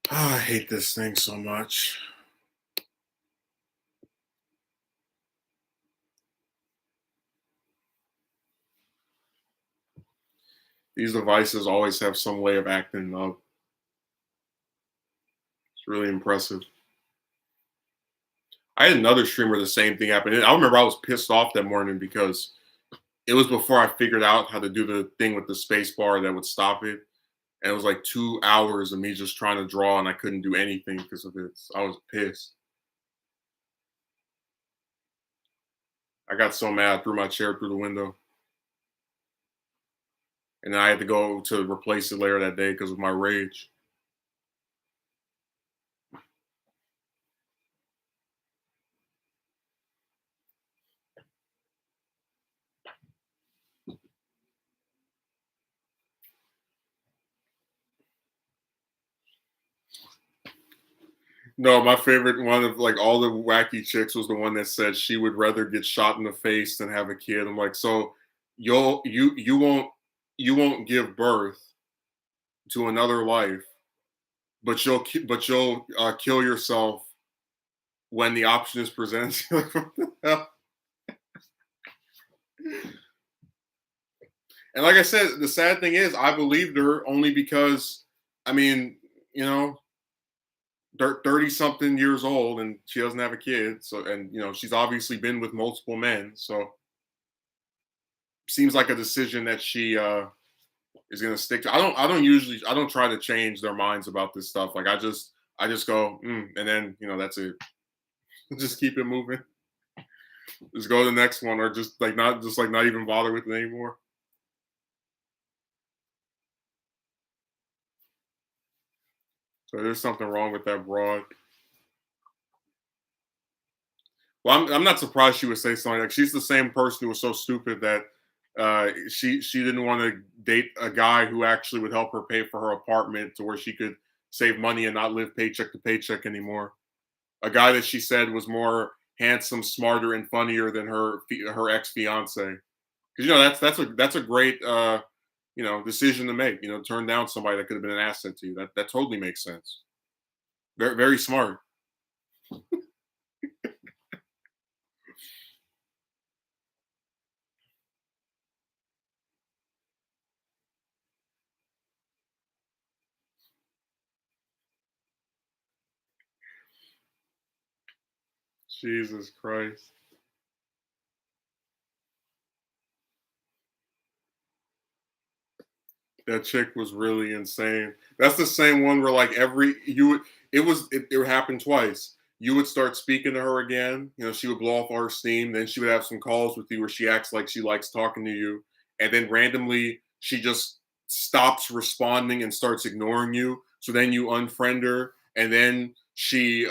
Speaker 1: I hate this thing so much. These devices always have some way of acting up. It's really impressive. I had another streamer, the same thing happened. I remember I was pissed off that morning because it was before I figured out how to do the thing with the space bar that would stop it. And it was like 2 hours of me just trying to draw and I couldn't do anything because of it. I was pissed. I got so mad, I threw my chair through the window. And then I had to go to replace it later that day because of my rage. No, my favorite one of like all the wacky chicks was the one that said she would rather get shot in the face than have a kid. I'm like, so you won't give birth to another life, but you'll kill yourself when the option is presented. Like, what the hell? And like I said, the sad thing is, I believed her only because, I mean, you know, 30 something years old and she doesn't have a kid. So, and, she's obviously been with multiple men. So, seems like a decision that she is going to stick to. I don't try to change their minds about this stuff. Like, I just go, and then, that's it. Just keep it moving. Just go to the next one or just not even bother with it anymore. So, there's something wrong with that broad. Well, I'm not surprised she would say something like she's the same person who was so stupid that she didn't want to date a guy who actually would help her pay for her apartment to where she could save money and not live paycheck to paycheck anymore. A guy that she said was more handsome, smarter, and funnier than her ex fiance. Because that's a great decision to make. Turn down somebody that could have been an asset to you. That totally makes sense. Very very smart. Jesus Christ. That chick was really insane. That's the same one where like every you would it happened twice. You would start speaking to her again. She would blow off all her steam. Then she would have some calls with you where she acts like she likes talking to you, and then randomly she just stops responding and starts ignoring you. So then you unfriend her, and then she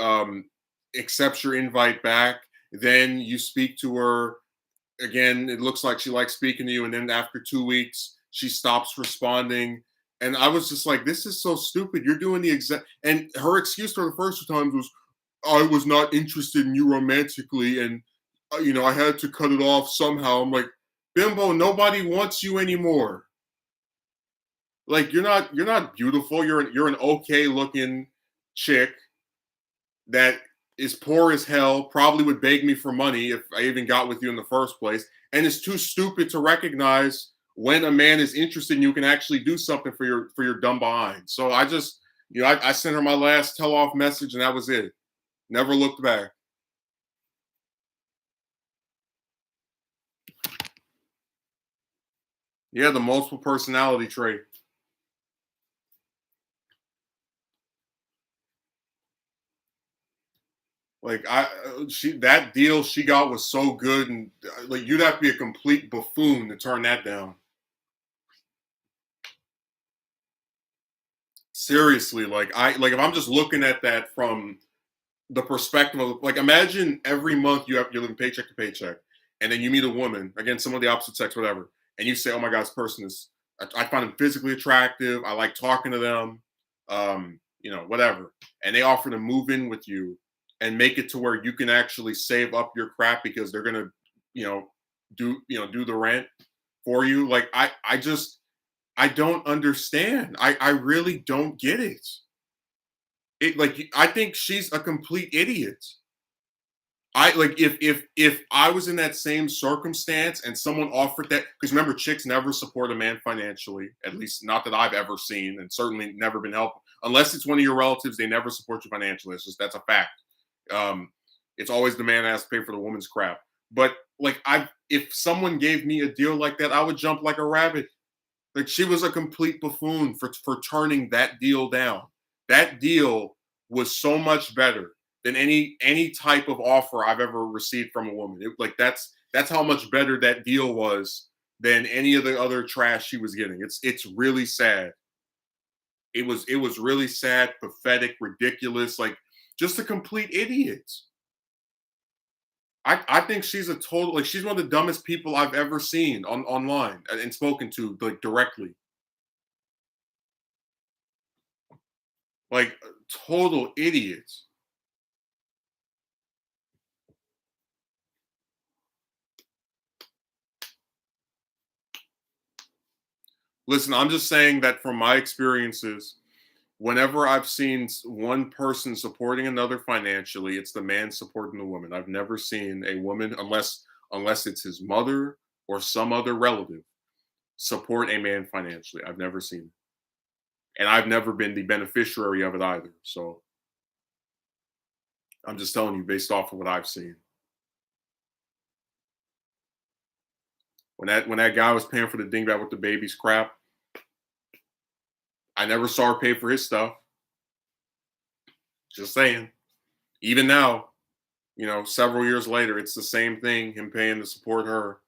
Speaker 1: accepts your invite back. Then you speak to her again. It looks like she likes speaking to you, and then after 2 weeks she stops responding. And I was just like, this is so stupid. You're doing the exact. And her excuse for the first two times was, I was not interested in you romantically, and I had to cut it off somehow. I'm like, bimbo, nobody wants you anymore. Like, you're not beautiful. You're an okay looking chick that is poor as hell, probably would beg me for money if I even got with you in the first place, and is too stupid to recognize when a man is interested in you can actually do something for your dumb behind. So I just, I sent her my last tell off message, and that was it. Never looked back. Yeah, the multiple personality trait. Like she that deal she got was so good, and like you'd have to be a complete buffoon to turn that down. Seriously, like if I'm just looking at that from the perspective of like imagine every month you're living paycheck to paycheck, and then you meet a woman again, some of the opposite sex, whatever, and you say, "Oh my God, this person is I find them physically attractive. I like talking to them, whatever," and they offer to move in with you and make it to where you can actually save up your crap because they're gonna, you know, do the rent for you. Like I don't understand. I really don't get it. It like I think she's a complete idiot. I like if I was in that same circumstance and someone offered that, because remember, chicks never support a man financially, at least not that I've ever seen, and certainly never been helped unless it's one of your relatives. They never support you financially. It's just that's a fact. Um, it's always the man that has to pay for the woman's crap. But like if someone gave me a deal like that, I would jump like a rabbit. Like she was a complete buffoon for turning that deal down. That deal was so much better than any type of offer I've ever received from a woman. Like that's how much better that deal was than any of the other trash she was getting. It's really sad. It was really sad, pathetic, ridiculous, like just a complete idiot. I think she's a total like she's one of the dumbest people I've ever seen online and spoken to like directly. Like total idiots. Listen, I'm just saying that from my experiences, whenever I've seen one person supporting another financially, it's the man supporting the woman. I've never seen a woman unless it's his mother or some other relative. support a man financially. I've never seen it. And I've never been the beneficiary of it either. So I'm just telling you based off of what I've seen. When that guy was paying for the dingbat with the baby's crap, I never saw her pay for his stuff. Just saying. Even now, several years later, it's the same thing, him paying to support her.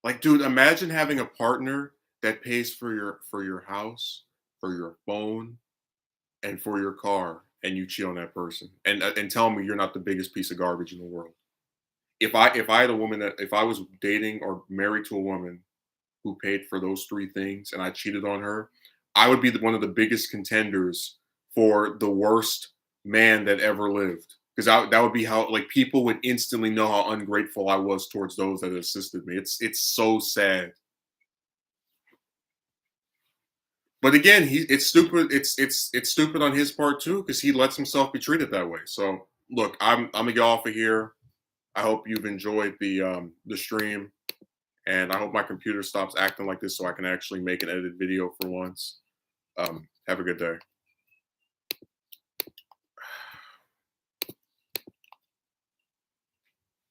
Speaker 1: Like, dude, imagine having a partner that pays for your house, for your phone, and for your car, and you cheat on that person. And tell me you're not the biggest piece of garbage in the world. If I had a woman that if I was dating or married to a woman who paid for those three things and I cheated on her, I would be one of the biggest contenders for the worst man that ever lived. Because that would be how like people would instantly know how ungrateful I was towards those that assisted me. It's so sad. But again, it's stupid. It's stupid on his part too because he lets himself be treated that way. So look, I'm gonna get off of here. I hope you've enjoyed the stream, and I hope my computer stops acting like this so I can actually make an edited video for once. Have a good day.